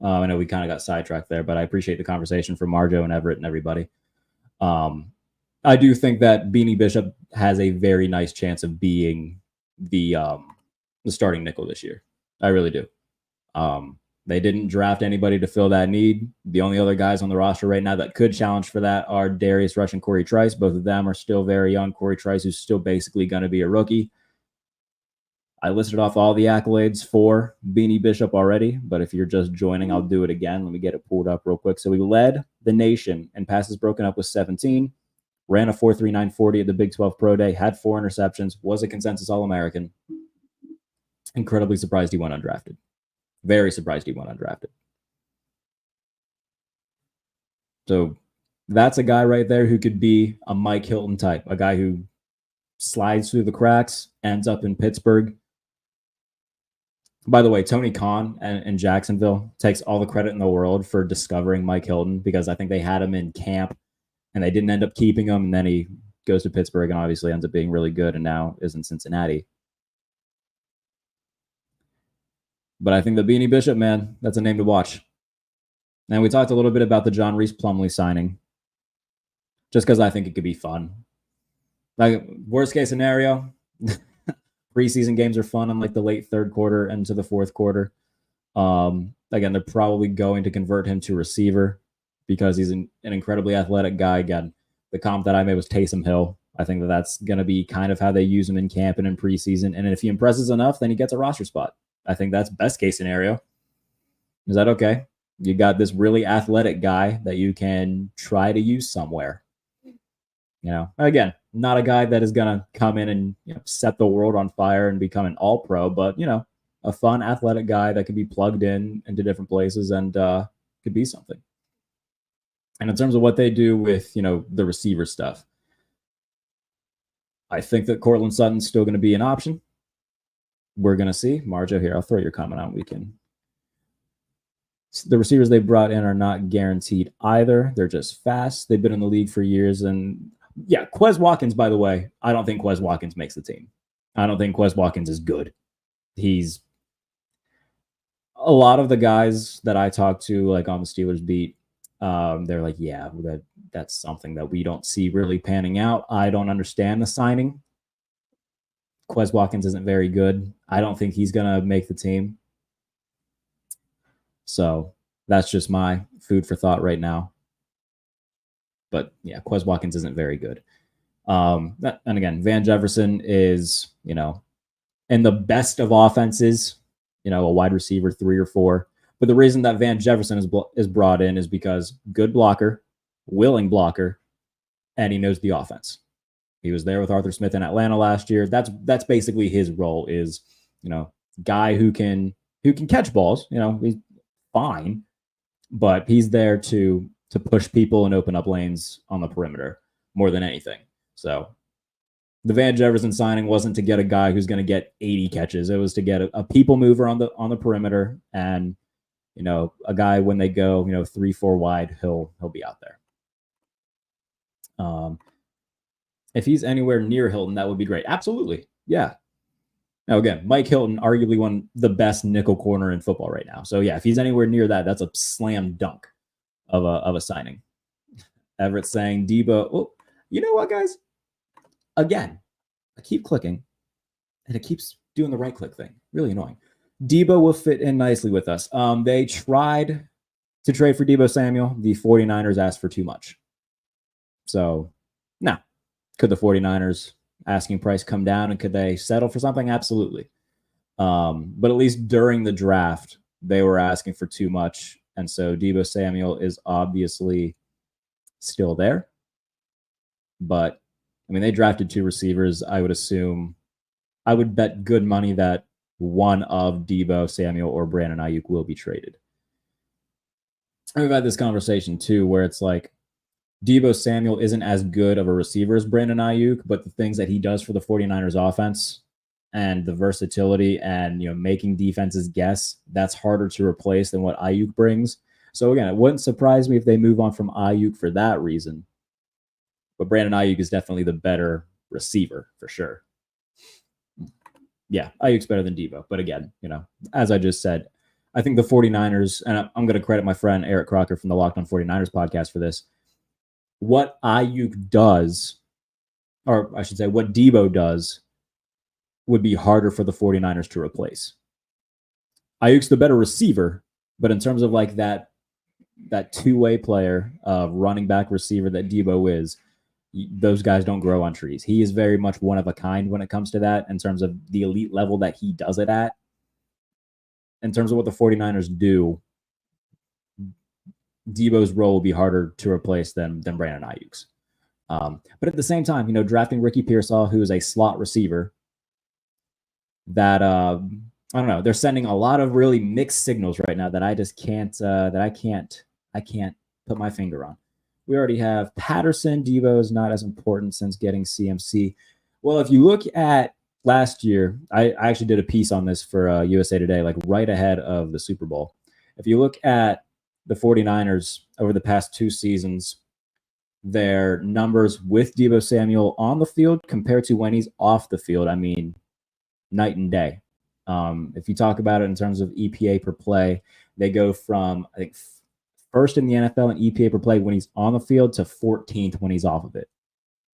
I know we kind of got sidetracked there, but I appreciate the conversation from Marjo and Everett and everybody. I do think that Beanie Bishop has a very nice chance of being the starting nickel this year. I really do. They didn't draft anybody to fill that need. The only other guys on the roster right now that could challenge for that are Darius Rush and Corey Trice. Both of them are still very young. Corey Trice, who's still basically going to be a rookie. I listed off all the accolades for Beanie Bishop already, but if you're just joining, I'll do it again. Let me get it pulled up real quick. So he led the nation in passes broken up with 17, ran a 4.39 40 at the Big 12 Pro Day, had 4 interceptions, was a consensus All-American. Incredibly surprised he went undrafted. Very surprised he went undrafted. So that's a guy right there who could be a Mike Hilton type, a guy who slides through the cracks, ends up in Pittsburgh. By the way, Tony Khan and Jacksonville takes all the credit in the world for discovering Mike Hilton because I think they had him in camp and they didn't end up keeping him. And then he goes to Pittsburgh and obviously ends up being really good and now is in Cincinnati. But I think the Beanie Bishop, man, that's a name to watch. And we talked a little bit about the John Rhys Plumlee signing just because I think it could be fun. Like, worst case scenario, preseason games are fun in like the late third quarter into the fourth quarter. Again, they're probably going to convert him to receiver because he's an incredibly athletic guy. Again, the comp that I made was Taysom Hill. I think that that's going to be kind of how they use him in camp and in preseason. And if he impresses enough, then he gets a roster spot. I think that's best case scenario. Is that okay? You got this really athletic guy that you can try to use somewhere. Again, not a guy that is going to come in and set the world on fire and become an all-pro, but, a fun athletic guy that could be plugged in into different places and could be something. And in terms of what they do with, the receiver stuff, I think that Courtland Sutton's still going to be an option. We're going to see. Marjo, here, I'll throw your comment on. The receivers they brought in are not guaranteed either. They're just fast. They've been in the league for years. And yeah, Quez Watkins, by the way, I don't think Quez Watkins makes the team. I don't think Quez Watkins is good. He's a lot of the guys that I talk to, like on the Steelers beat, they're like, yeah, that's something that we don't see really panning out. I don't understand the signing. Quez Watkins isn't very good. I don't think he's going to make the team. So that's just my food for thought right now. But yeah, Quez Watkins isn't very good. And again, Van Jefferson is, in the best of offenses, a wide receiver 3 or 4. But the reason that Van Jefferson is brought in is because good blocker, willing blocker, and he knows the offense. He was there with Arthur Smith in Atlanta last year. That's basically his role is, guy who can catch balls. He's fine, but he's there to push people and open up lanes on the perimeter more than anything. So the Van Jefferson signing wasn't to get a guy who's going to get 80 catches. It was to get a people mover on the perimeter, and a guy when they go 3-4 wide, he'll be out there. If he's anywhere near Hilton, that would be great. Absolutely, yeah. Now again, Mike Hilton, arguably one of the best nickel corner in football right now. So yeah, if he's anywhere near that, that's a slam dunk of a signing. Everett saying Deebo. Oh, you know what, guys? Again, I keep clicking, and it keeps doing the right click thing. Really annoying. Deebo will fit in nicely with us. They tried to trade for Deebo Samuel. The 49ers asked for too much. So, now, could the 49ers asking price come down, and could they settle for something? Absolutely. But at least during the draft, they were asking for too much. And so Deebo Samuel is obviously still there. But, they drafted 2 receivers. I would bet good money that one of Deebo Samuel or Brandon Ayuk will be traded. And we've had this conversation too, where it's like Deebo Samuel isn't as good of a receiver as Brandon Ayuk, but the things that he does for the 49ers offense and the versatility and making defenses guess, that's harder to replace than what Ayuk brings. So again, it wouldn't surprise me if they move on from Ayuk for that reason. But Brandon Ayuk is definitely the better receiver for sure. Yeah, Ayuk's better than Deebo. But again, as I just said, I think the 49ers, and I'm going to credit my friend Eric Crocker from the Locked on 49ers podcast for this. What Ayuk does, or I should say what Deebo does, would be harder for the 49ers to replace. Ayuk's the better receiver, but in terms of like that two-way player, running back receiver that Deebo is, those guys don't grow on trees. He is very much one of a kind when it comes to that in terms of the elite level that he does it at. In terms of what the 49ers do, Deebo's role will be harder to replace than Brandon Ayuk's. But at the same time, drafting Ricky Pearsall, who is a slot receiver, that I don't know, they're sending a lot of really mixed signals right now that I just can't I can't put my finger on. We already have Patterson. Deebo is not as important since getting CMC. Well, if you look at last year, I actually did a piece on this for USA Today, like right ahead of the Super Bowl. If you look at the 49ers over the past 2 seasons, their numbers with Deebo Samuel on the field compared to when he's off the field, night and day. If you talk about it in terms of EPA per play, they go from, I think, first in the NFL in EPA per play when he's on the field to 14th when he's off of it.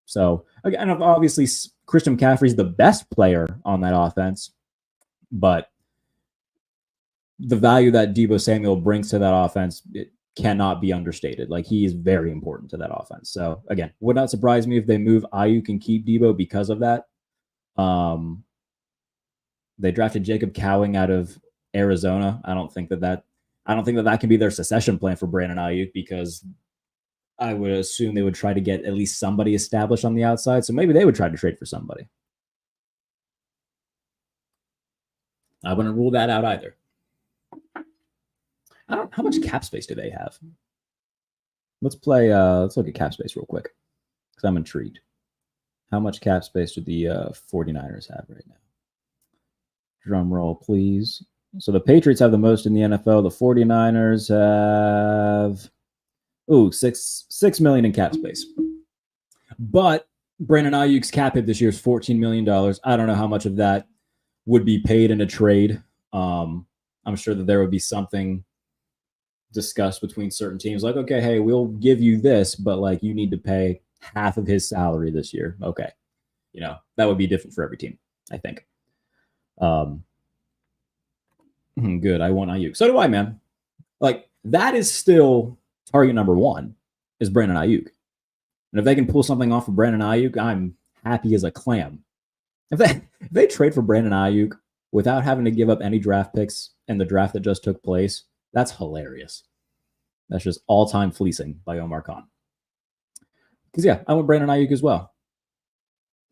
So, again, obviously, Christian McCaffrey's the best player on that offense, but the value that Deebo Samuel brings to that offense, it cannot be understated. Like, he is very important to that offense. So again, would not surprise me if they move Ayuk and keep Deebo because of that. They drafted Jacob Cowing out of Arizona. I don't think that can be their succession plan for Brandon Ayuk, because I would assume they would try to get at least somebody established on the outside. So maybe they would try to trade for somebody. I wouldn't rule that out either. How much cap space do they have? Let's look at cap space real quick, because I'm intrigued. How much cap space do the 49ers have right now? Drum roll, please. So the Patriots have the most in the NFL. The 49ers have $6 million in cap space. But Brandon Ayuk's cap hit this year is $14 million. I don't know how much of that would be paid in a trade. I'm sure that there would be something discussed between certain teams, like, okay, hey, we'll give you this, but like, you need to pay half of his salary this year. Okay. That would be different for every team, I think. Good. I want Ayuk. So do I, man. Like, that is still target number one, is Brandon Ayuk. And if they can pull something off of Brandon Ayuk, I'm happy as a clam. If they trade for Brandon Ayuk without having to give up any draft picks in the draft that just took place, that's hilarious. That's just all-time fleecing by Omar Khan. Because, yeah, I want Brandon Ayuk as well.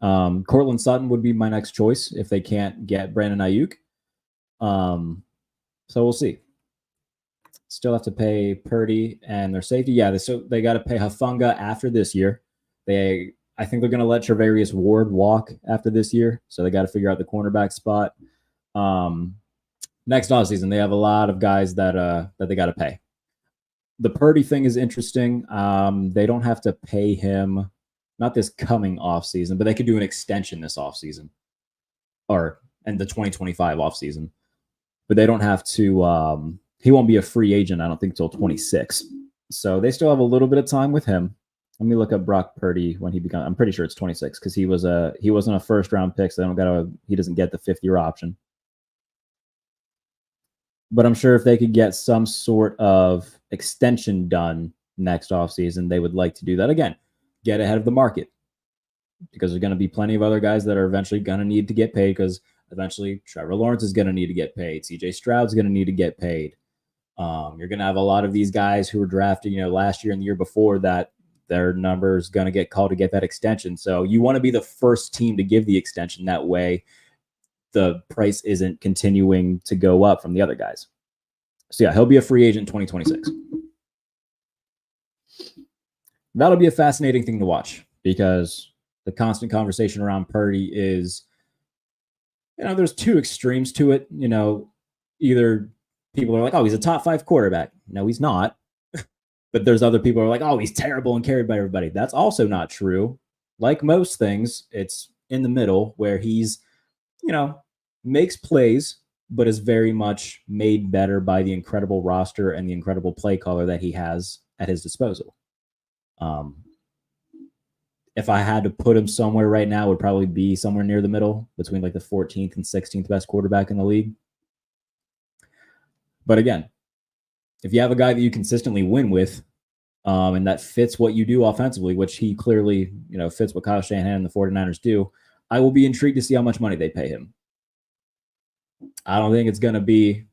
Cortland Sutton would be my next choice if they can't get Brandon Ayuk. So we'll see. Still have to pay Purdy and their safety. Yeah, they got to pay Hufanga after this year. I think they're going to let Charvarius Ward walk after this year, so they got to figure out the cornerback spot. Next offseason, they have a lot of guys that they got to pay. The Purdy thing is interesting. They don't have to pay him, not this coming offseason, but they could do an extension this offseason, and the 2025 offseason. But they don't have to. He won't be a free agent, I don't think, until 26. So they still have a little bit of time with him. Let me look up Brock Purdy when he becomes. I'm pretty sure it's 26, because he wasn't a first round pick, so he doesn't get the 5th-year option. But I'm sure if they could get some sort of extension done next offseason, they would like to do that. Again, get ahead of the market, because there's going to be plenty of other guys that are eventually going to need to get paid, because eventually Trevor Lawrence is going to need to get paid. CJ Stroud's going to need to get paid. You're going to have a lot of these guys who were drafted, last year and the year before, that their number is going to get called to get that extension. So you want to be the first team to give the extension. That way the price isn't continuing to go up from the other guys. So yeah, he'll be a free agent in 2026. That'll be a fascinating thing to watch, because the constant conversation around Purdy is, there's two extremes to it. Either people are like, oh, he's a top 5 quarterback. No, he's not. But there's other people who are like, oh, he's terrible and carried by everybody. That's also not true. Like most things, it's in the middle, where he's, makes plays, but is very much made better by the incredible roster and the incredible play caller that he has at his disposal. If I had to put him somewhere right now, it would probably be somewhere near the middle, between like the 14th and 16th best quarterback in the league. But again, if you have a guy that you consistently win with, and that fits what you do offensively, which he clearly, fits what Kyle Shanahan and the 49ers do, I will be intrigued to see how much money they pay him. I don't think it's going to be,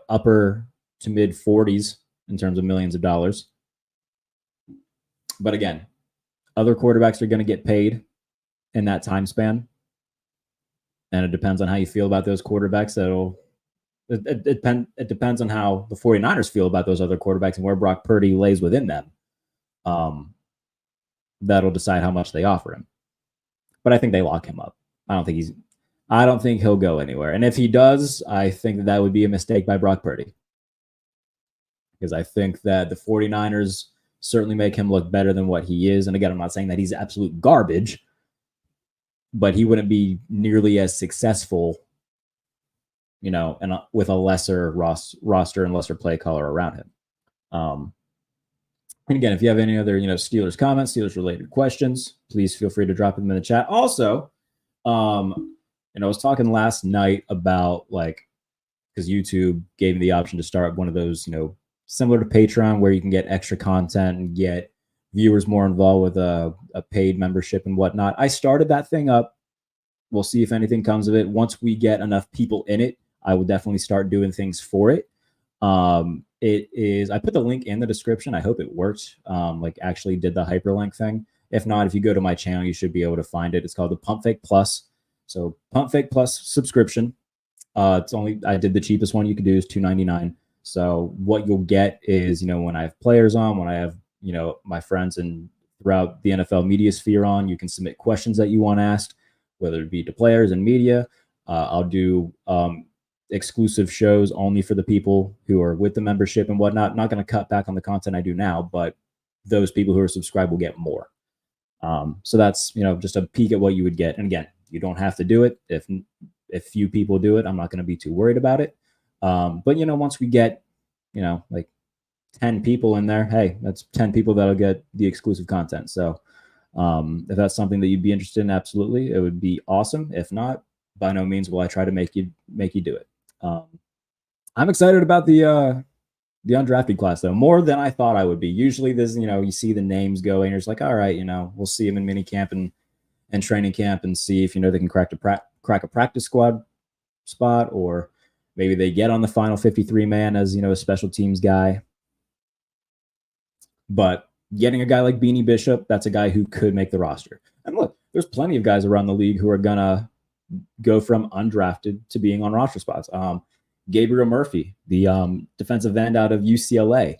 upper to mid 40s in terms of millions of dollars. But again, other quarterbacks are going to get paid in that time span. And it depends on how you feel about those quarterbacks. It depends on how the 49ers feel about those other quarterbacks and where Brock Purdy lays within them. That'll decide how much they offer him. But I think they lock him up. I don't think he'll go anywhere. And if he does, I think that would be a mistake by Brock Purdy. Because I think that the 49ers certainly make him look better than what he is. And again, I'm not saying that he's absolute garbage, but he wouldn't be nearly as successful, and with a lesser roster and lesser play caller around him. And again, if you have any other, Steelers comments, Steelers related questions, please feel free to drop them in the chat. Also, I was talking last night about, because YouTube gave me the option to start one of those, similar to Patreon, where you can get extra content and get viewers more involved with a paid membership and whatnot. I started that thing up. We'll see if anything comes of it. Once we get enough people in it, I will definitely start doing things for it. It is, I put the link in the description. I hope it worked. Like actually did the hyperlink thing. If not, if you go to my channel, you should be able to find it. It's called the Pump Fake Plus. So Pump Fake Plus subscription. It's only, I did the cheapest one you could do is $2.99. So what you'll get is, when I have players on, when I have, my friends and throughout the NFL media sphere on, you can submit questions that you want asked, whether it be to players and media. I'll do exclusive shows only for the people who are with the membership and whatnot. Not going to cut back on the content I do now, but those people who are subscribed will get more. So that's, just a peek at what you would get. And again, you don't have to do it. If few people do it, I'm not going to be too worried about it. But, once we get, like 10 people in there, hey, that's 10 people that'll get the exclusive content. So if that's something that you'd be interested in, absolutely, it would be awesome. If not, by no means will I try to make you do it. I'm excited about the undrafted class, though, more than I thought I would be. Usually this, you see the names go and you're just like, all right, we'll see them in mini camp and training camp and see if, they can crack a practice squad spot, or maybe they get on the final 53 man as, a special teams guy. But getting a guy like Beanie Bishop, that's a guy who could make the roster. And look, there's plenty of guys around the league who are going to go from undrafted to being on roster spots. Gabriel Murphy, the defensive end out of UCLA,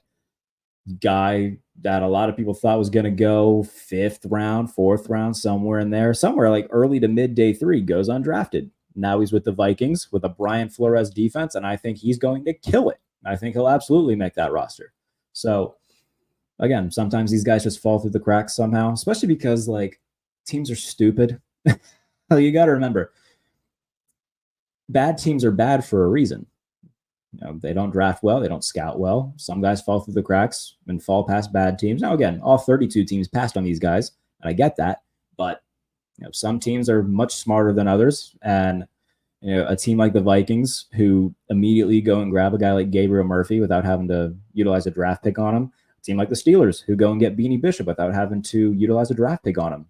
guy that a lot of people thought was going to go 5th round, 4th round, somewhere in there, somewhere like early to mid day 3, goes undrafted. Now he's with the Vikings with a Brian Flores defense, and I think he's going to kill it. I think he'll absolutely make that roster. So again, sometimes these guys just fall through the cracks somehow, especially because like teams are stupid. You got to remember, bad teams are bad for a reason. They don't draft well. They don't scout well. Some guys fall through the cracks and fall past bad teams. Now, again, all 32 teams passed on these guys, and I get that. But some teams are much smarter than others. And a team like the Vikings, who immediately go and grab a guy like Gabriel Murphy without having to utilize a draft pick on him. A team like the Steelers, who go and get Beanie Bishop without having to utilize a draft pick on him.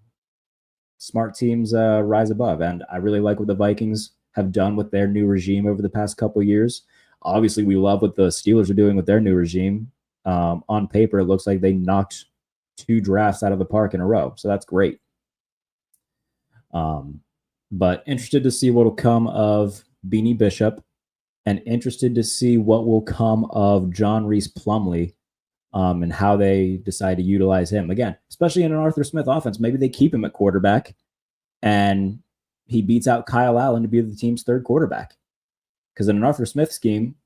Smart teams rise above. And I really like what the Vikings have done with their new regime over the past couple of years. Obviously, we love what the Steelers are doing with their new regime. On paper, it looks like they knocked 2 drafts out of the park in a row. So that's great. But interested to see what will come of Beanie Bishop, and interested to see what will come of John Rhys Plumlee, and how they decide to utilize him. Again, especially in an Arthur Smith offense, maybe they keep him at quarterback and he beats out Kyle Allen to be the team's 3rd quarterback. Because in an Arthur Smith scheme,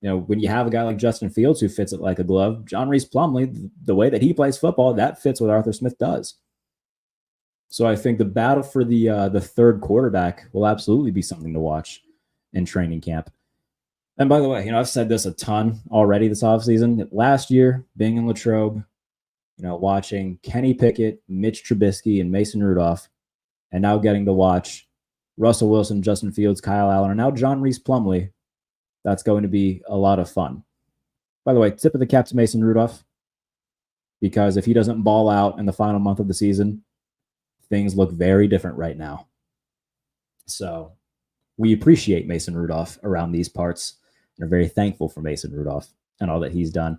when you have a guy like Justin Fields who fits it like a glove, John Rhys Plumlee, the way that he plays football, that fits what Arthur Smith does. So I think the battle for the 3rd quarterback will absolutely be something to watch in training camp. And by the way, I've said this a ton already this offseason. Last year, being in Latrobe, watching Kenny Pickett, Mitch Trubisky, and Mason Rudolph, and now getting to watch Russell Wilson, Justin Fields, Kyle Allen, and now John Rhys Plumlee, that's going to be a lot of fun. By the way, tip of the cap to Mason Rudolph, because if he doesn't ball out in the final month of the season, things look very different right now. So we appreciate Mason Rudolph around these parts and are very thankful for Mason Rudolph and all that he's done.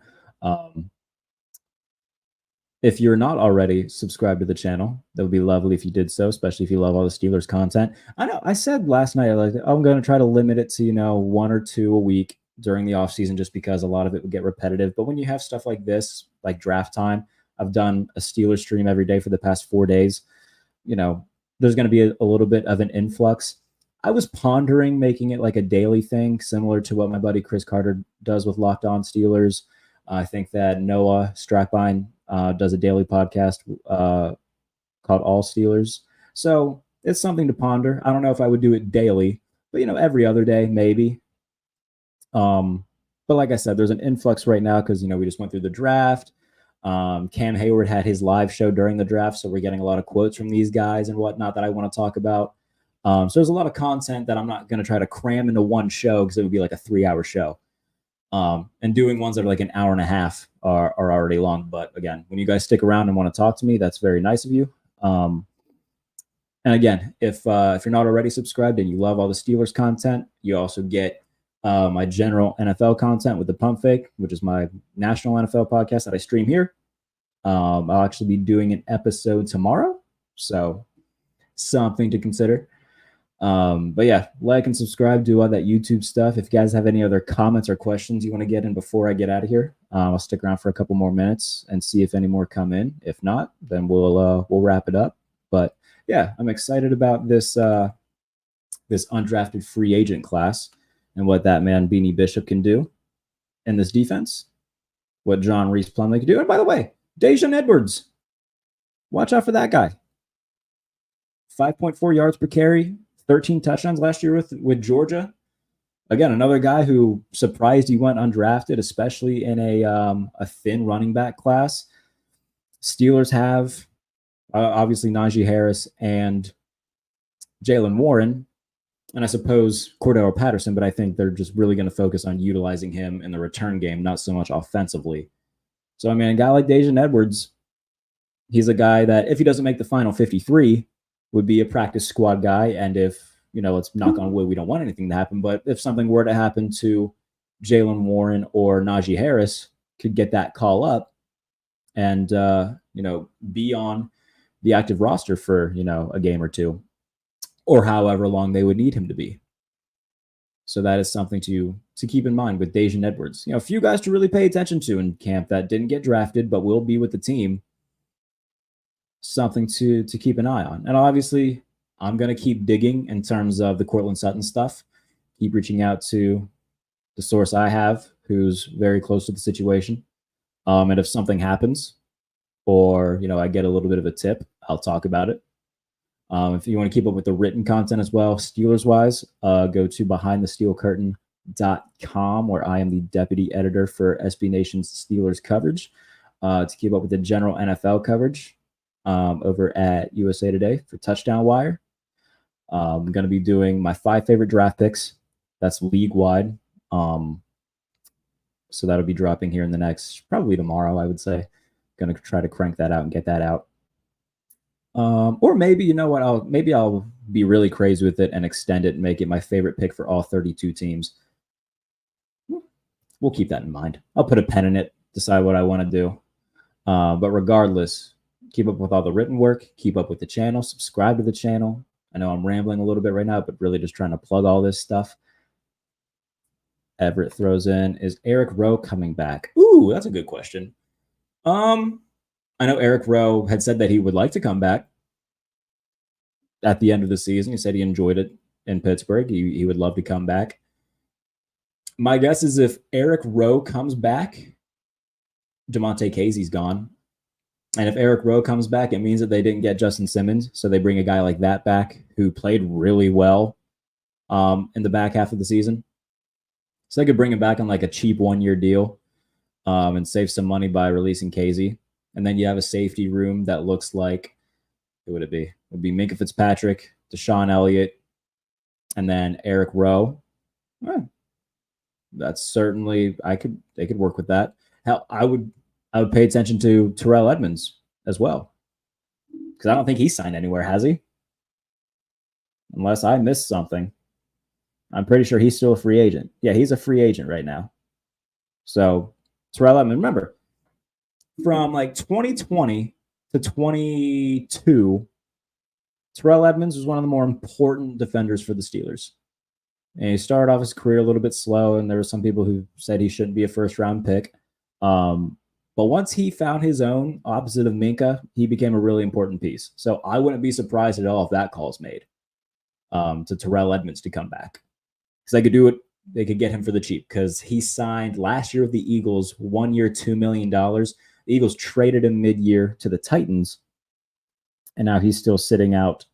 If you're not already subscribed to the channel, that would be lovely if you did so, especially if you love all the Steelers content. I know I said last night, I'm going to try to limit it to, 1 or 2 a week during the off season, just because a lot of it would get repetitive. But when you have stuff like this, like draft time, I've done a Steelers stream every day for the past 4 days. There's going to be a little bit of an influx. I was pondering making it like a daily thing, similar to what my buddy Chris Carter does with Locked On Steelers. I think that Noah Strackbine does a daily podcast called All Steelers. So it's something to ponder. I don't know if I would do it daily, but every other day, maybe. But like I said, there's an influx right now because, we just went through the draft. Cam Hayward had his live show during the draft, so we're getting a lot of quotes from these guys and whatnot that I want to talk about. So there's a lot of content that I'm not going to try to cram into one show because it would be like a 3-hour show. And doing ones that are like an hour and a half are already long. But again, when you guys stick around and want to talk to me, that's very nice of you. And again, if you're not already subscribed and you love all the Steelers content, you also get my general NFL content with the Pump Fake, which is my national NFL podcast that I stream here. I'll actually be doing an episode tomorrow, so something to consider. But yeah, like and subscribe, do all that YouTube stuff. If you guys have any other comments or questions you want to get in before I get out of here, I'll stick around for a couple more minutes and see if any more come in. If not, then we'll wrap it up. But yeah, I'm excited about this undrafted free agent class and what that man Beanie Bishop can do in this defense, what John Rhys Plumlee can do. And by the way, Daijun Edwards, watch out for that guy. 5.4 yards per carry, 13 touchdowns last year with Georgia. Again, another guy who surprised he went undrafted, especially in a thin running back class. Steelers have obviously Najee Harris and Jaylen Warren, and I suppose Cordero Patterson, but I think they're just really going to focus on utilizing him in the return game, not so much offensively. So, I mean, a guy like Daijun Edwards, he's a guy that if he doesn't make the final 53, would be a practice squad guy. And if, let's knock on wood, we don't want anything to happen. But if something were to happen to Jaylen Warren or Najee Harris, could get that call up and, be on the active roster for, a game or two, or however long they would need him to be. So that is something to keep in mind with Daijun Edwards. A few guys to really pay attention to in camp that didn't get drafted but will be with the team. Something to keep an eye on. And obviously, I'm going to keep digging in terms of the Courtland Sutton stuff. Keep reaching out to the source I have, who's very close to the situation. And if something happens, or I get a little bit of a tip, I'll talk about it. If you want to keep up with the written content as well, Steelers-wise, go to BehindTheSteelCurtain.com, where I am the deputy editor for SB Nation's Steelers coverage. To keep up with the general NFL coverage over at USA Today for Touchdown Wire. I'm going to be doing my 5 favorite draft picks. That's league-wide. So that'll be dropping here in the next, probably tomorrow, I would say. Going to try to crank that out and get that out. Or maybe, you know what, I'll be really crazy with it and extend it and make it my favorite pick for all 32 teams. We'll keep that in mind. I'll put a pen in it, decide what I want to do. But regardless, keep up with all the written work, keep up with the channel, subscribe to the channel. I know I'm rambling a little bit right now, but really just trying to plug all this stuff. Everett throws in, is Eric Rowe coming back? Ooh, that's a good question. I know Eric Rowe had said that he would like to come back at the end of the season. He said he enjoyed it in Pittsburgh. He would love to come back. My guess is if Eric Rowe comes back, Damontae Casey's gone. And if Eric Rowe comes back, it means that they didn't get Justin Simmons. So they bring a guy like that back who played really well in the back half of the season. So they could bring him back on like a cheap 1-year deal and save some money by releasing Casey. And then you have a safety room that looks like, who would it be? It would be Minkah Fitzpatrick, Deshaun Elliott, and then Eric Rowe. That's certainly, they could work with that. Hell, I would pay attention to Terrell Edmonds as well, because I don't think he's signed anywhere, has he? Unless I missed something. I'm pretty sure he's still a free agent. Yeah, he's a free agent right now. So Terrell Edmonds, remember, from like 2020 to 22, Terrell Edmonds was one of the more important defenders for the Steelers. And he started off his career a little bit slow, and there were some people who said he shouldn't be a first-round pick. But once he found his own, opposite of Minkah, he became a really important piece. So I wouldn't be surprised at all if that call's made to Terrell Edmonds to come back. Because they could do it. They could get him for the cheap, because he signed last year with the Eagles, 1 year, $2 million. The Eagles traded him mid-year to the Titans, and now he's still sitting out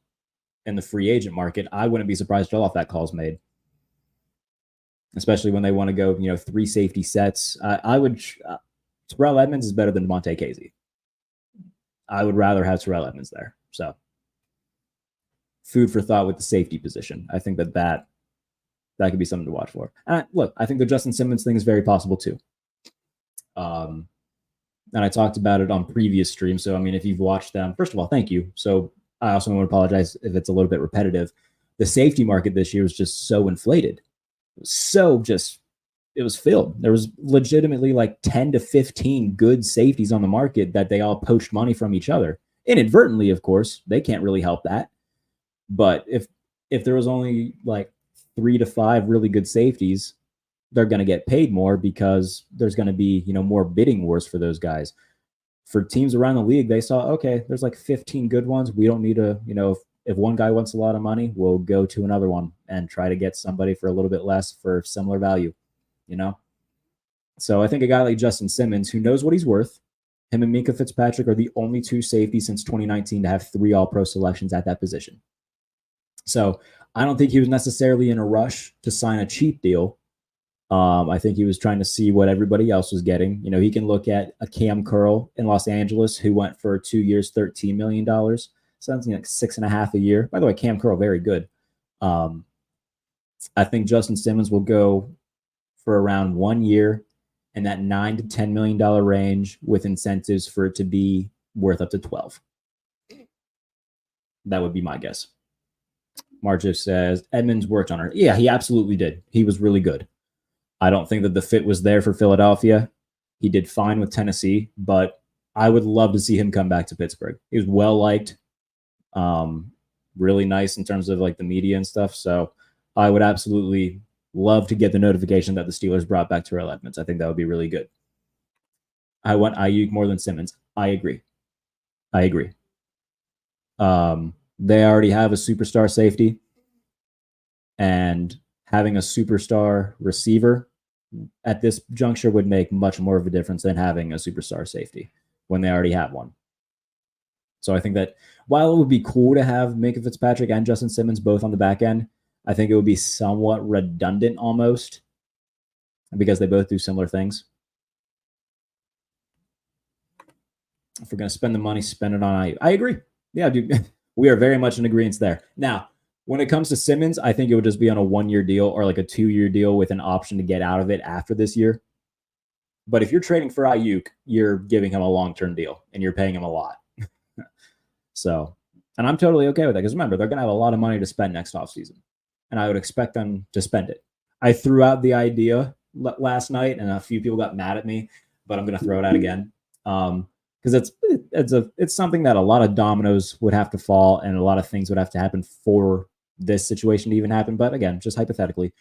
in the free agent market. I wouldn't be surprised at all if that call's made, especially when they want to go, 3 safety sets. I would. Terrell Edmonds is better than Damontae Casey. I would rather have Terrell Edmonds there. So, food for thought with the safety position. I think that that could be something to watch for. And look, I think the Justin Simmons thing is very possible too. And I talked about it on previous streams. So, I mean, if you've watched them, first of all, thank you. So I also want to apologize if it's a little bit repetitive. The safety market this year was just so inflated. It was filled. There was legitimately like 10 to 15 good safeties on the market that they all poached money from each other. Inadvertently, of course, they can't really help that. But if there was only like 3 to 5 really good safeties, they're going to get paid more because there's going to be, more bidding wars for those guys. For teams around the league, they saw, okay, there's like 15 good ones. We don't need to, if one guy wants a lot of money, we'll go to another one and try to get somebody for a little bit less for similar value, So I think a guy like Justin Simmons, who knows what he's worth, him and Minkah Fitzpatrick are the only 2 safeties since 2019 to have 3 All-Pro selections at that position. So I don't think he was necessarily in a rush to sign a cheap deal. I think he was trying to see what everybody else was getting. He can look at a Cam Curl in Los Angeles who went for 2 years, $13 million. Something like 6.5 a year. By the way, Cam Curl, very good. I think Justin Simmons will go for around 1 year in that $9 to $10 million range with incentives for it to be worth up to 12. That would be my guess. Marjo says, Edmonds worked on her. Yeah, he absolutely did. He was really good. I don't think that the fit was there for Philadelphia. He did fine with Tennessee, but I would love to see him come back to Pittsburgh. He was well-liked, really nice in terms of like the media and stuff. So I would absolutely love to get the notification that the Steelers brought back Terrell Edmonds. I think that would be really good. I want Ayuk more than Simmons. I agree. They already have a superstar safety, and having a superstar receiver at this juncture would make much more of a difference than having a superstar safety when they already have one. So I think that while it would be cool to have Minkah Fitzpatrick and Justin Simmons both on the back end, I think it would be somewhat redundant almost because they both do similar things. If we're going to spend the money, spend it on IU. I agree. Yeah, dude. We are very much in agreement there. Now, when it comes to Simmons, I think it would just be on a 1-year deal or like a 2-year deal with an option to get out of it after this year. But if you're trading for Ayuk, you're giving him a long-term deal and you're paying him a lot. So, and I'm totally okay with that because remember, they're going to have a lot of money to spend next offseason. And I would expect them to spend it. I threw out the idea last night and a few people got mad at me, but I'm going to throw it out again. Because it's something that a lot of dominoes would have to fall and a lot of things would have to happen for this situation to even happen. But again, just hypothetically,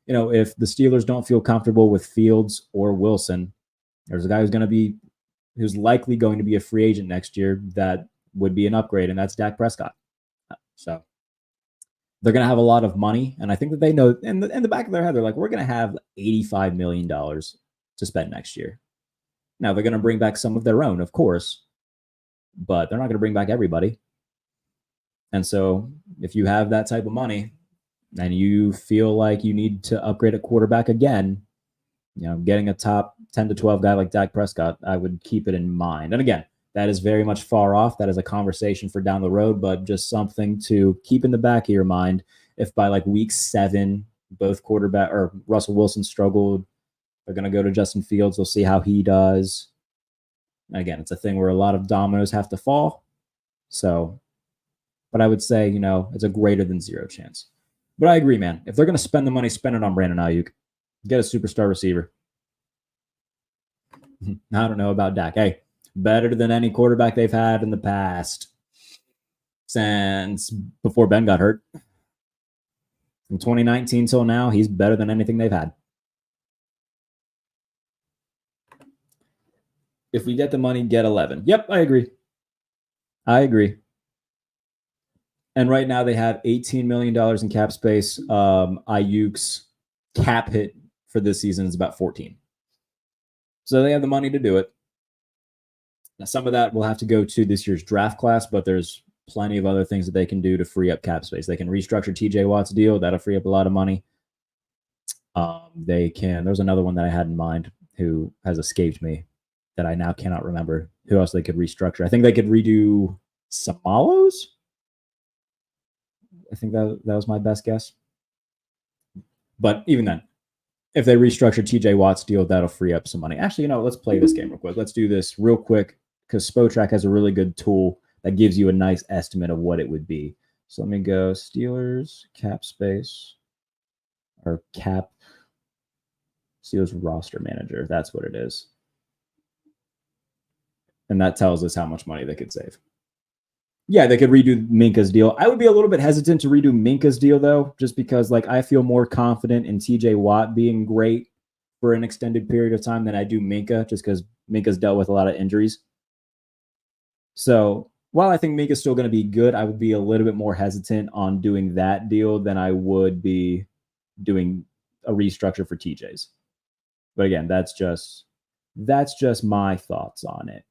if the Steelers don't feel comfortable with Fields or Wilson, there's a guy who's likely going to be a free agent next year that would be an upgrade, and that's Dak Prescott. So they're going to have a lot of money, and I think that they know in the back of their head, they're like, we're going to have $85 million to spend next year. Now, they're going to bring back some of their own, of course, but they're not going to bring back everybody. And so if you have that type of money and you feel like you need to upgrade a quarterback again, getting a top 10 to 12 guy like Dak Prescott, I would keep it in mind. And again, that is very much far off. That is a conversation for down the road, but just something to keep in the back of your mind. If by like week 7, both quarterback or Russell Wilson struggled, they're going to go to Justin Fields. They'll see how he does. And again, it's a thing where a lot of dominoes have to fall. So, but I would say, it's a greater than 0 chance. But I agree, man. If they're going to spend the money, spend it on Brandon Ayuk. Get a superstar receiver. I don't know about Dak. Hey, better than any quarterback they've had in the past since before Ben got hurt. From 2019 till now, he's better than anything they've had. If we get the money, get 11. Yep, I agree. And right now they have $18 million in cap space. Ayuk's cap hit for this season is about 14. So they have the money to do it. Now, some of that will have to go to this year's draft class, but there's plenty of other things that they can do to free up cap space. They can restructure TJ Watt's deal. That'll free up a lot of money. There's another one that I had in mind who has escaped me that I now cannot remember who else they could restructure. I think they could redo Samalos. I think that was my best guess. But even then, if they restructure TJ Watt's deal, that'll free up some money. Actually, let's play this game real quick. Let's do this real quick because Spotrac has a really good tool that gives you a nice estimate of what it would be. So let me go Steelers cap space or cap Steelers roster manager. That's what it is. And that tells us how much money they could save. Yeah, they could redo Minka's deal. I would be a little bit hesitant to redo Minka's deal, though, just because I feel more confident in TJ Watt being great for an extended period of time than I do Minka, just because Minka's dealt with a lot of injuries. So while I think Minka's still going to be good, I would be a little bit more hesitant on doing that deal than I would be doing a restructure for TJ's. But again, that's just my thoughts on it,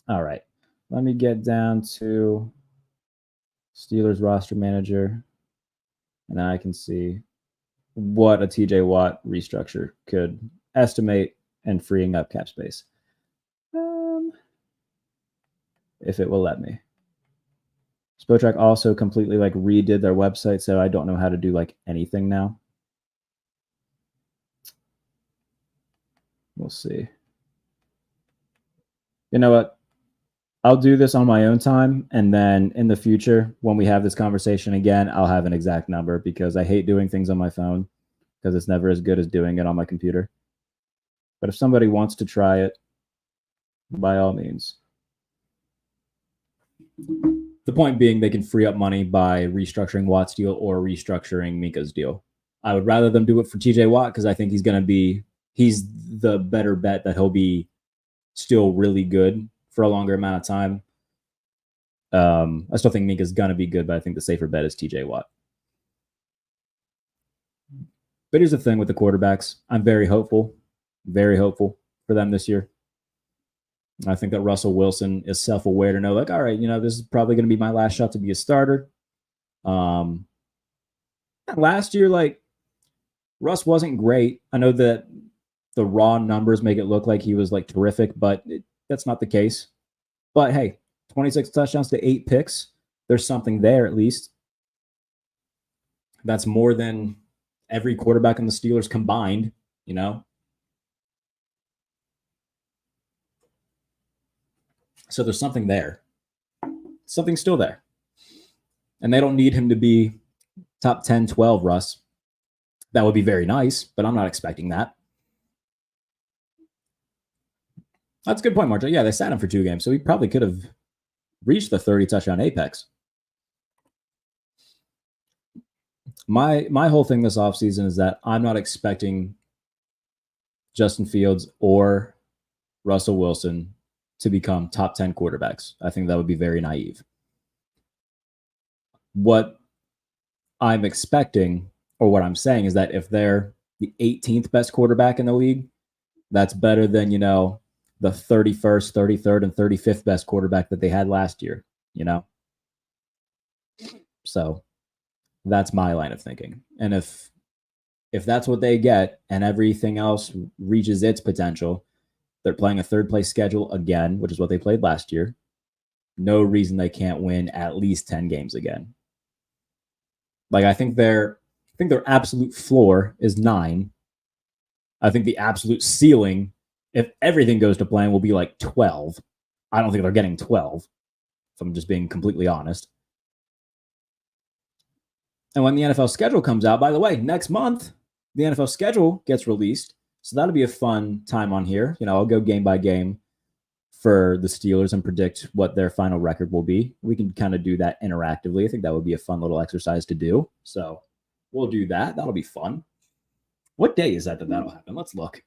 All right. Let me get down to Steelers roster manager, and then I can see what a TJ Watt restructure could estimate and freeing up cap space. If it will let me. Spotrac also completely redid their website, so I don't know how to do anything now. We'll see. You know what? I'll do this on my own time, and then in the future, when we have this conversation again, I'll have an exact number because I hate doing things on my phone because it's never as good as doing it on my computer. But if somebody wants to try it, by all means. The point being, they can free up money by restructuring Watt's deal or restructuring Minka's deal. I would rather them do it for TJ Watt because I think he's the better bet that he'll be still really good for a longer amount of time. I still think Minka's going to be good, but I think the safer bet is TJ Watt. But here's the thing with the quarterbacks. I'm very hopeful for them this year. I think that Russell Wilson is self-aware to know, all right, this is probably going to be my last shot to be a starter. Last year, Russ wasn't great. I know that the raw numbers make it look like he was terrific, but that's not the case. But hey, 26 touchdowns to 8 picks. There's something there at least. That's more than every quarterback in the Steelers combined, So there's something there. Something's still there. And they don't need him to be top 10, 12, Russ. That would be very nice, but I'm not expecting that. That's a good point, Marjo. Yeah, they sat him for 2 games, so he probably could have reached the 30 touchdown apex. My whole thing this offseason is that I'm not expecting Justin Fields or Russell Wilson to become top 10 quarterbacks. I think that would be very naive. What I'm expecting, or what I'm saying, is that if they're the 18th best quarterback in the league, that's better than, the 31st, 33rd, and 35th best quarterback that they had last year, So that's my line of thinking. And if that's what they get and everything else reaches its potential, they're playing a third place schedule again, which is what they played last year. No reason they can't win at least 10 games again. I think their absolute floor is 9. I think the absolute ceiling, if everything goes to plan, will be 12. I don't think they're getting 12, if I'm just being completely honest. And when the NFL schedule comes out, by the way, next month, the NFL schedule gets released. So that'll be a fun time on here. I'll go game by game for the Steelers and predict what their final record will be. We can kind of do that interactively. I think that would be a fun little exercise to do. So we'll do that. That'll be fun. What day is that'll happen? Let's look.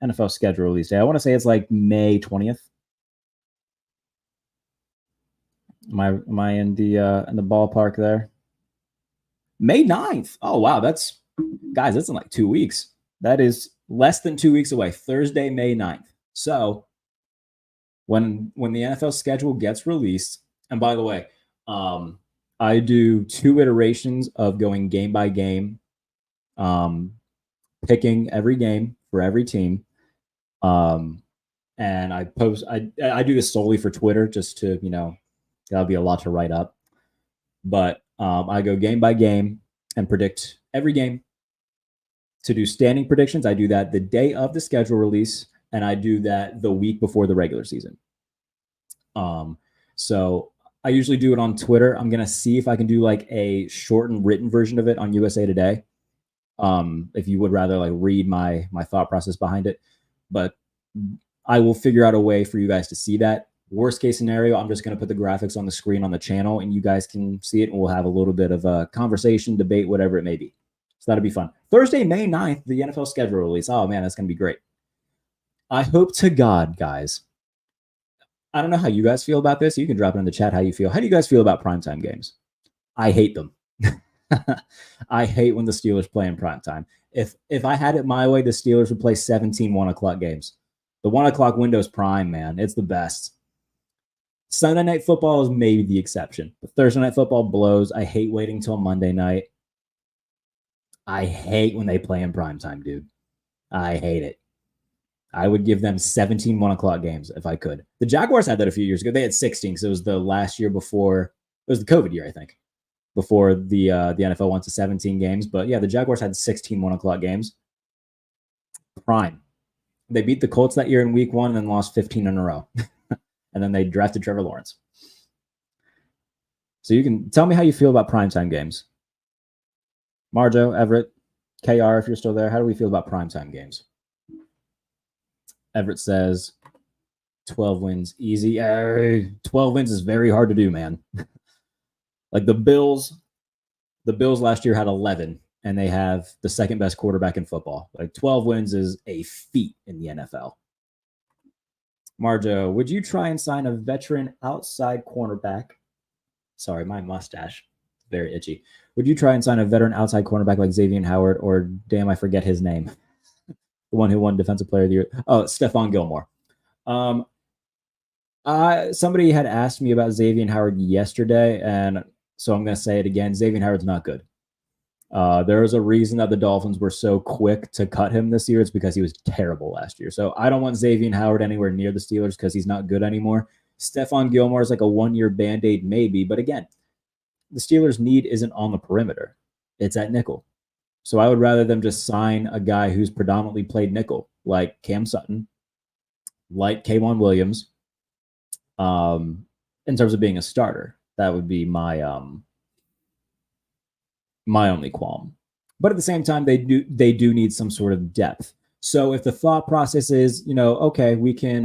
NFL schedule release day. I want to say it's May 20th. Am I in the ballpark there? May 9th. Oh wow, that's in 2 weeks. That is less than 2 weeks away. Thursday, May 9th. So when the NFL schedule gets released, and by the way, I do 2 iterations of going game by game, picking every game for every team. And I do this solely for Twitter just to, that'll be a lot to write up. But I go game by game, and predict every game. To do standing predictions, I do that the day of the schedule release, and I do that the week before the regular season. So I usually do it on Twitter. I'm gonna see if I can do like a shortened written version of it on USA Today. If you would rather like read my thought process behind it, but I will figure out a way for you guys to see that. Worst case scenario, I'm just going to put the graphics on the screen on the channel and you guys can see it and we'll have a little bit of a conversation, debate, whatever it may be. So that'll be fun. Thursday, May 9th, the NFL schedule release. Oh man, that's going to be great. I hope to God, guys. I don't know how you guys feel about this. You can drop it in the chat how you feel. How do you guys feel about primetime games? I hate them. I hate when the Steelers play in primetime. If I had it my way, the Steelers would play 17 1 o'clock games. The 1 o'clock window is prime, man. It's the best. Sunday Night Football is maybe the exception. But Thursday Night Football blows. I hate waiting till Monday night. I hate when they play in primetime, dude. I hate it. I would give them 17 1 o'clock games if I could. The Jaguars had that a few years ago. They had 16 because it was the last year before. It was the COVID year, I think, before the NFL went to 17 games. But yeah, the Jaguars had 16 1 o'clock games. Prime. They beat the Colts that year in week 1 and then lost 15 in a row. And then they drafted Trevor Lawrence. So you can tell me how you feel about primetime games. Marjo, Everett, KR, if you're still there, how do we feel about primetime games? Everett says 12 wins easy. 12 wins is very hard to do, man. Like the Bills last year had 11, and they have the second best quarterback in football. Like 12 wins is a feat in the NFL. Marjo, would you try and sign a veteran outside cornerback? Sorry, my mustache. Very itchy. Would you try and sign a veteran outside cornerback like Xavier Howard or damn, I forget his name. The one who won Defensive Player of the Year. Oh, Stephon Gilmore. Somebody had asked me about Xavier Howard yesterday, and so I'm going to say it again. Xavier Howard's not good. There was a reason that the Dolphins were so quick to cut him this year. It's because he was terrible last year. So I don't want Xavier Howard anywhere near the Steelers because he's not good anymore. Stephon Gilmore is like a one-year Band-Aid maybe. But again, the Steelers' need isn't on the perimeter. It's at nickel. So I would rather them just sign a guy who's predominantly played nickel, like Cam Sutton, like K'Wan Williams, in terms of being a starter. That would be my only qualm. But at the same time, they do need some sort of depth. So if the thought process is, okay, we can,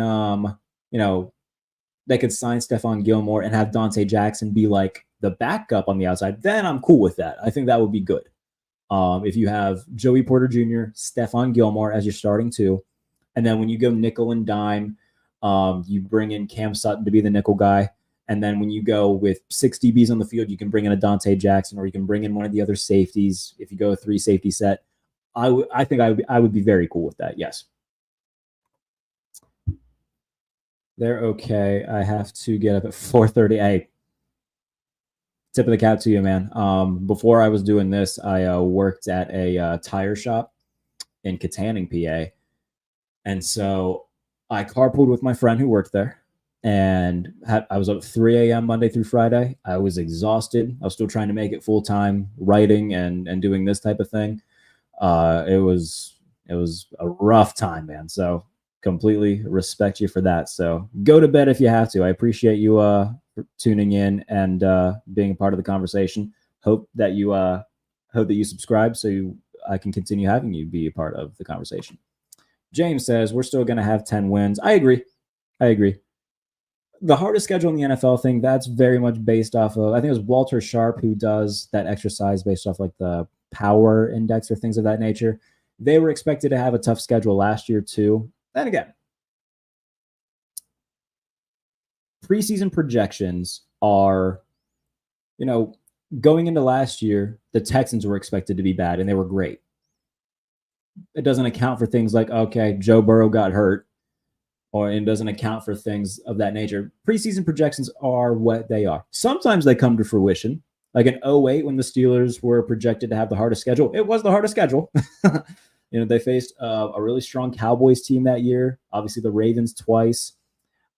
they could sign Stephon Gilmore and have Dante Jackson be like the backup on the outside, then I'm cool with that. I think that would be good. If you have Joey Porter Jr., Stephon Gilmore as your starting two, and then when you go nickel and dime, you bring in Cam Sutton to be the nickel guy. And then when you go with 6 DBs on the field, you can bring in a Dante Jackson, or you can bring in one of the other safeties. If you go a 3-safety set, I think I would be very cool with that. Yes. They're okay. I have to get up at 4:30. Hey, tip of the cap to you, man. Before I was doing this, I worked at a tire shop in Katanning, PA. And so I carpooled with my friend who worked there. And I was up at 3 a.m. Monday through Friday. I was exhausted. I was still trying to make it full-time writing and doing this type of thing. It was a rough time, man. So completely respect you for that. So go to bed if you have to. I appreciate you tuning in and being a part of the conversation. Hope that you subscribe so I can continue having you be a part of the conversation. James says we're still going to have 10 wins. I agree. The hardest schedule in the NFL thing, that's very much based off of, I think it was Walter Sharp who does that exercise based off like the power index or things of that nature. They were expected to have a tough schedule last year too. Then again, preseason projections are, going into last year, the Texans were expected to be bad and they were great. It doesn't account for things like, okay, Joe Burrow got hurt, or it doesn't account for things of that nature. Preseason projections are what they are. Sometimes they come to fruition. Like in 2008, when the Steelers were projected to have the hardest schedule, it was the hardest schedule. They faced a really strong Cowboys team that year. Obviously, the Ravens twice.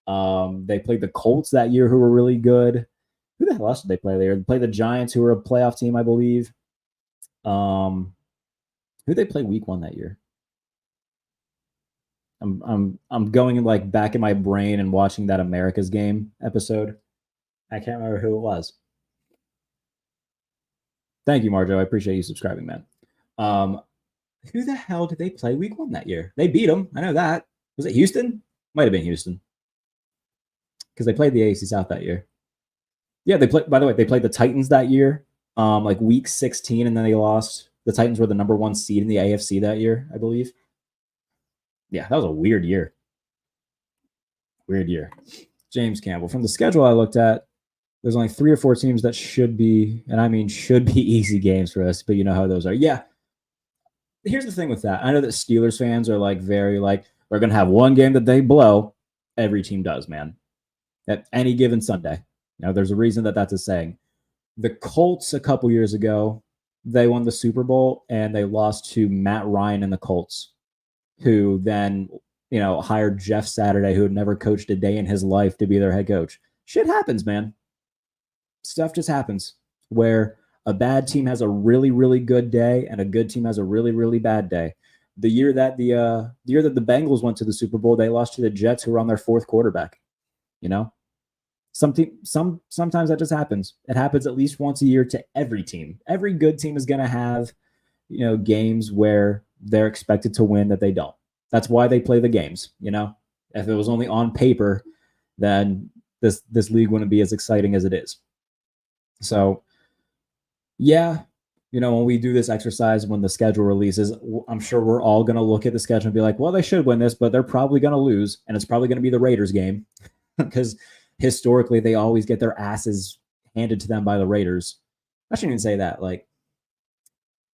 They played the Colts that year, who were really good. Who the hell else did they play there? They played the Giants, who were a playoff team, I believe. Who they play week 1 that year? I'm going like back in my brain and watching that America's Game episode. I can't remember who it was. Thank you, Marjo. I appreciate you subscribing, man. Who the hell did they play week 1 that year? They beat them. I know that. Was it Houston? Might have been Houston. Because they played the AFC South that year. Yeah, they played. By the way, they played the Titans that year, like week 16, and then they lost. The Titans were the number 1 seed in the AFC that year, I believe. Yeah, that was a weird year. Weird year. James Campbell. From the schedule I looked at, there's only 3 or 4 teams that should be, and I mean should be easy games for us, but you know how those are. Yeah. Here's the thing with that. I know that Steelers fans are like very like, we're going to have one game that they blow. Every team does, man. At any given Sunday. Now, there's a reason that that's a saying. The Colts a couple years ago, they won the Super Bowl and they lost to Matt Ryan and the Colts, who then, hired Jeff Saturday, who had never coached a day in his life, to be their head coach. Shit happens, man. Stuff just happens where a bad team has a really, really good day and a good team has a really, really bad day. The year that the Bengals went to the Super Bowl, they lost to the Jets, who were on their 4th quarterback. Sometimes that just happens. It happens at least once a year to every team. Every good team is going to have, games where they're expected to win that they don't. That's why they play the games. If it was only on paper, then this league wouldn't be as exciting as it is. So, yeah, when we do this exercise, when the schedule releases, I'm sure we're all going to look at the schedule and be like, well, they should win this, but they're probably going to lose. And it's probably going to be the Raiders game because historically they always get their asses handed to them by the Raiders. I shouldn't even say that. Like,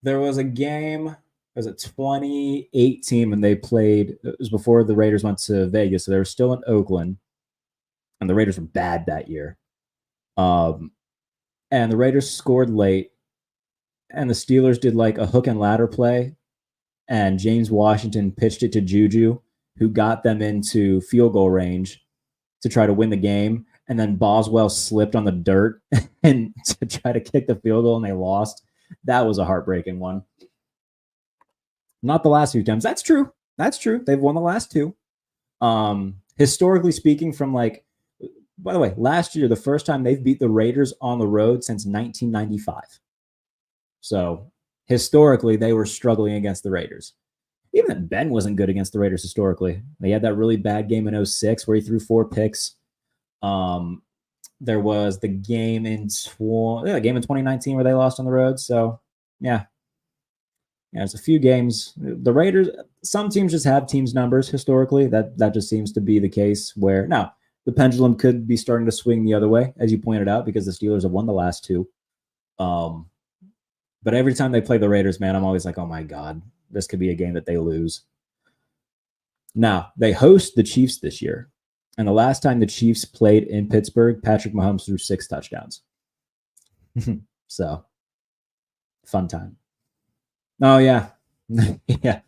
there was a game, was it 2018 when they played, it was before the Raiders went to Vegas. So they were still in Oakland and the Raiders were bad that year. And the Raiders scored late and the Steelers did like a hook and ladder play and James Washington pitched it to Juju, who got them into field goal range to try to win the game. And then Boswell slipped on the dirt and to try to kick the field goal and they lost. That was a heartbreaking one. Not the last few times. That's true. They've won the last 2. Historically speaking, from like, by the way, last year, the first time they've beat the Raiders on the road since 1995. So historically, they were struggling against the Raiders. Even Ben wasn't good against the Raiders historically. They had that really bad game in 2006 where he threw 4 picks. There was the game in 2019 where they lost on the road. So, yeah, there's a few games. The Raiders, some teams just have teams' numbers historically. That just seems to be the case where now the pendulum could be starting to swing the other way, as you pointed out, because the Steelers have won the last 2. But every time they play the Raiders, man, I'm always like, oh my God, this could be a game that they lose. Now, they host the Chiefs this year. And the last time the Chiefs played in Pittsburgh, Patrick Mahomes threw 6 touchdowns. So, fun time. Oh, yeah. Yeah.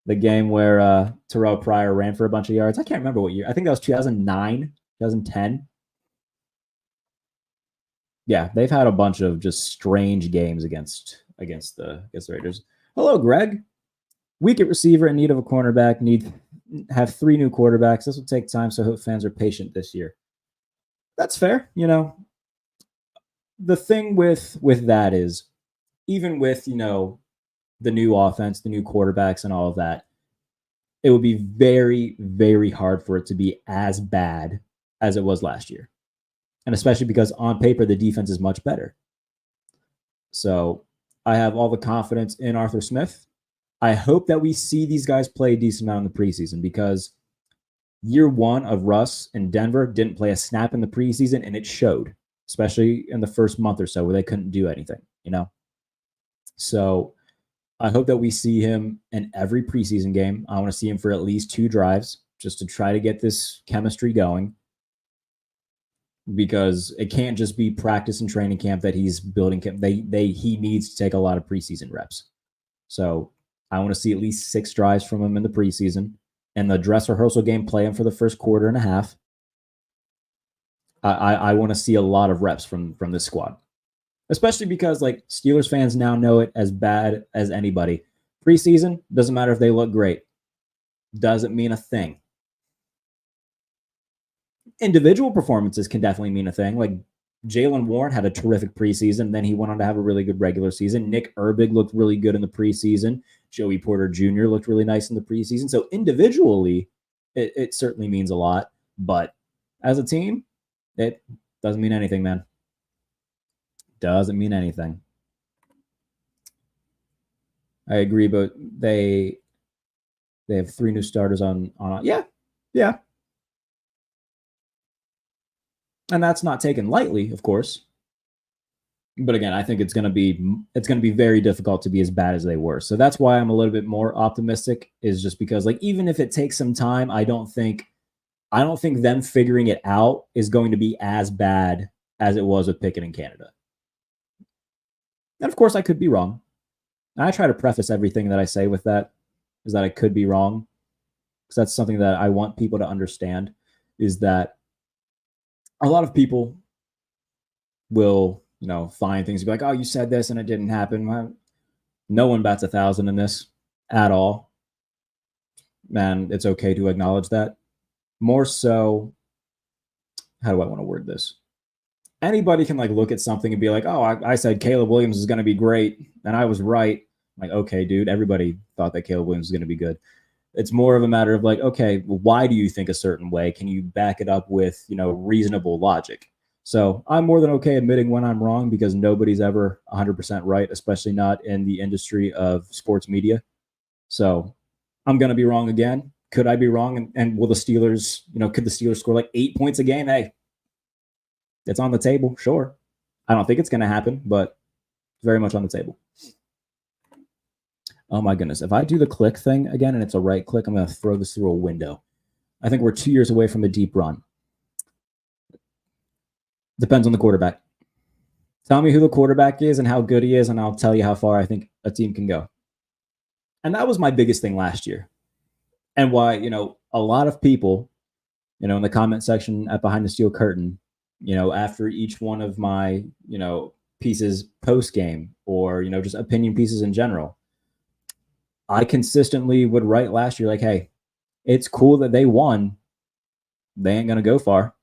The game where Terrell Pryor ran for a bunch of yards. I can't remember what year. I think that was 2009, 2010. Yeah, they've had a bunch of just strange games against the Raiders. Hello, Greg. Weak at receiver in need of a cornerback. Have 3 new quarterbacks. This will take time, so I hope fans are patient this year. That's fair. The thing with that is, even with the new offense, the new quarterbacks, and all of that, it would be very, very hard for it to be as bad as it was last year. And especially because on paper, the defense is much better. So I have all the confidence in Arthur Smith. I hope that we see these guys play a decent amount in the preseason because year 1 of Russ in Denver didn't play a snap in the preseason, and it showed, especially in the first month or so where they couldn't do anything, So I hope that we see him in every preseason game. I want to see him for at least 2 drives just to try to get this chemistry going, because it can't just be practice and training camp that he's building. He needs to take a lot of preseason reps. So I want to see at least 6 drives from him in the preseason, and the dress rehearsal game, play him for the first quarter and a half. I want to see a lot of reps from this squad. especially because like Steelers fans now know it as bad as anybody. Preseason, doesn't matter if they look great. Doesn't mean a thing. Individual performances can definitely mean a thing. Like Jalen Warren had a terrific preseason. Then he went on to have a really good regular season. Nick Herbig looked really good in the preseason. Joey Porter Jr. looked really nice in the preseason. So individually, it certainly means a lot. But as a team, it doesn't mean anything, man. Doesn't mean anything. I agree, but they have 3 new starters on. Yeah. And that's not taken lightly, of course. But again, I think it's going to be very difficult to be as bad as they were. So that's why I'm a little bit more optimistic, is just because like even if it takes some time, I don't think them figuring it out is going to be as bad as it was with Pickett in Canada. And of course, I could be wrong. And I try to preface everything that I say with that, is that I could be wrong, because that's something that I want people to understand, is that a lot of people will, find things and be like, oh, you said this and it didn't happen. Well, no one bats 1,000 in this at all. Man, it's okay to acknowledge that. More so, how do I want to word this? Anybody can like look at something and be like, oh, I said Caleb Williams is going to be great and I was right. Like, okay, dude, everybody thought that Caleb Williams was going to be good. It's more of a matter of like, okay, why do you think a certain way? Can you back it up with, reasonable logic? So I'm more than okay admitting when I'm wrong, because nobody's ever 100% right, especially not in the industry of sports media. So I'm going to be wrong again. Could I be wrong? And will the Steelers, could the Steelers score like 8 points a game? Hey, it's on the table. Sure. I don't think it's going to happen, but very much on the table. Oh my goodness. If I do the click thing again and it's a right click, I'm going to throw this through a window. I think we're 2 years away from a deep run. Depends on the quarterback. Tell me who the quarterback is and how good he is, and I'll tell you how far I think a team can go. And that was my biggest thing last year. And why, a lot of people, in the comment section at Behind the Steel Curtain, after each one of my, pieces post game, or, just opinion pieces in general, I consistently would write last year like, hey, it's cool that they won. They ain't going to go far.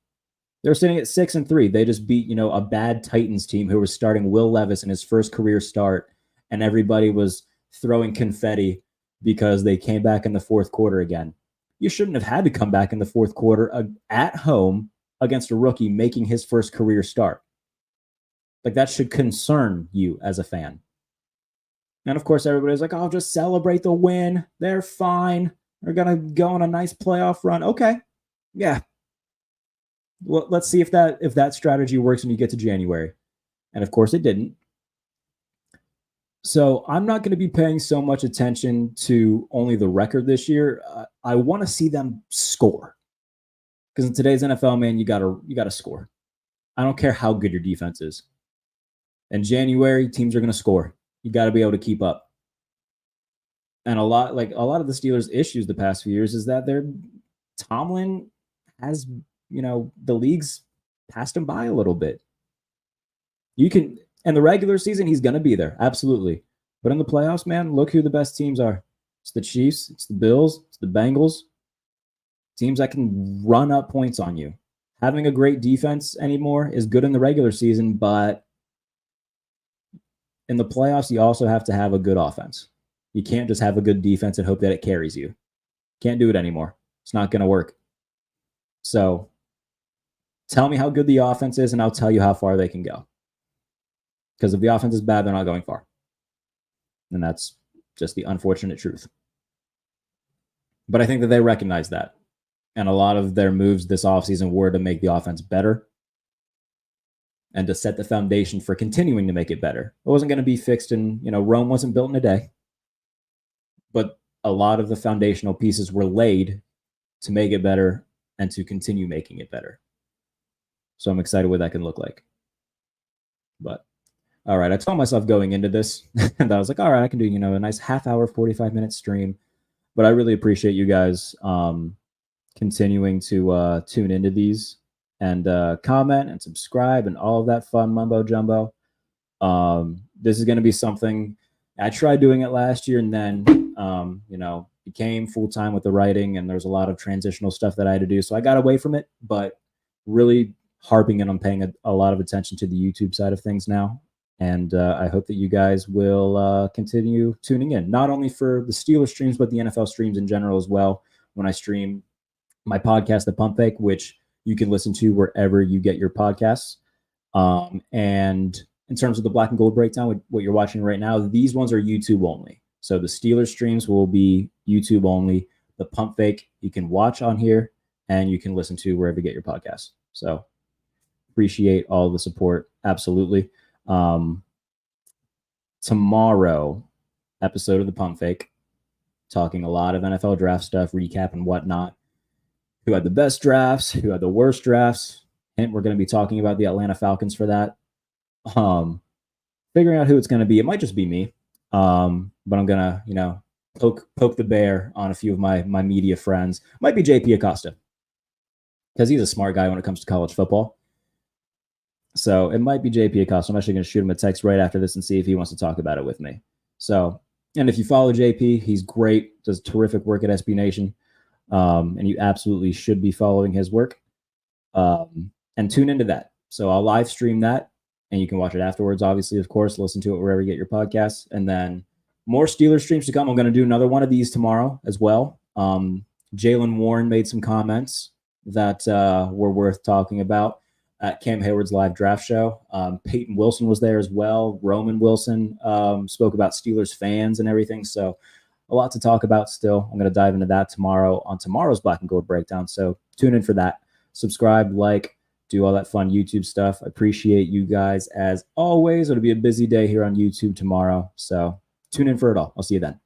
They're sitting at 6-3. They just beat, a bad Titans team who was starting Will Levis in his first career start, and everybody was throwing confetti because they came back in the fourth quarter again. You shouldn't have had to come back in the fourth quarter at home against a rookie making his first career start. Like, that should concern you as a fan. And of course, everybody's like, oh, just celebrate the win. They're fine. They're going to go on a nice playoff run. Okay. Yeah. Well, let's see if that strategy works when you get to January. And of course it didn't. So I'm not going to be paying so much attention to only the record this year. I want to see them score. Because in today's NFL, man, you gotta score. I don't care how good your defense is. In January, teams are going to score. You got to be able to keep up. And a lot of the Steelers' issues the past few years is that Tomlin has, the league's passed him by a little bit. In the regular season, he's going to be there. Absolutely. But in the playoffs, man, look who the best teams are. It's the Chiefs. It's the Bills. It's the Bengals. Teams that can run up points on you. Having a great defense anymore is good in the regular season, but in the playoffs, you also have to have a good offense. You can't just have a good defense and hope that it carries you. Can't do it anymore. It's not going to work. So tell me how good the offense is, and I'll tell you how far they can go. Because if the offense is bad, they're not going far. And that's just the unfortunate truth. But I think that they recognize that. And a lot of their moves this offseason were to make the offense better and to set the foundation for continuing to make it better. It wasn't going to be fixed in, Rome wasn't built in a day. But a lot of the foundational pieces were laid to make it better and to continue making it better. So I'm excited what that can look like. But, all right, I told myself going into this that I was like, all right, I can do, a nice half hour, 45-minute stream. But I really appreciate you guys continuing to tune into these and comment and subscribe and all of that fun mumbo jumbo. This is going to be something I tried doing it last year, and then became full-time with the writing, and there's a lot of transitional stuff that I had to do, so I got away from it. But really harping in on paying a lot of attention to the YouTube side of things now. And I hope that you guys will continue tuning in, not only for the Steelers streams, but the NFL streams in general as well. When I stream my podcast, The Pump Fake, which you can listen to wherever you get your podcasts. And in terms of the Black and Gold Breakdown, what you're watching right now, these ones are YouTube only. So the Steelers streams will be YouTube only. The Pump Fake you can watch on here, and you can listen to wherever you get your podcasts. So appreciate all the support. Absolutely. Tomorrow, episode of the Pump Fake, talking a lot of NFL draft stuff, recap and whatnot. Who had the best drafts? Who had the worst drafts? And we're going to be talking about the Atlanta Falcons for that. Figuring out who it's going to be. It might just be me. But I'm going to, poke the bear on a few of my media friends. Might be JP Acosta, because he's a smart guy when it comes to college football. So it might be JP Acosta. I'm actually going to shoot him a text right after this and see if he wants to talk about it with me. So, and if you follow JP, he's great, does terrific work at SB Nation. And you absolutely should be following his work. And tune into that. So I'll live stream that, and you can watch it afterwards, obviously, of course. Listen to it wherever you get your podcasts. And then more Steelers streams to come. I'm going to do another one of these tomorrow as well. Jalen Warren made some comments that were worth talking about at Cam Hayward's live draft show. Peyton Wilson was there as well. Roman Wilson spoke about Steelers fans and everything. So a lot to talk about still. I'm going to dive into that tomorrow on tomorrow's Black and Gold Breakdown. So tune in for that. Subscribe, like, do all that fun YouTube stuff. I appreciate you guys as always. It'll be a busy day here on YouTube tomorrow. So tune in for it all. I'll see you then.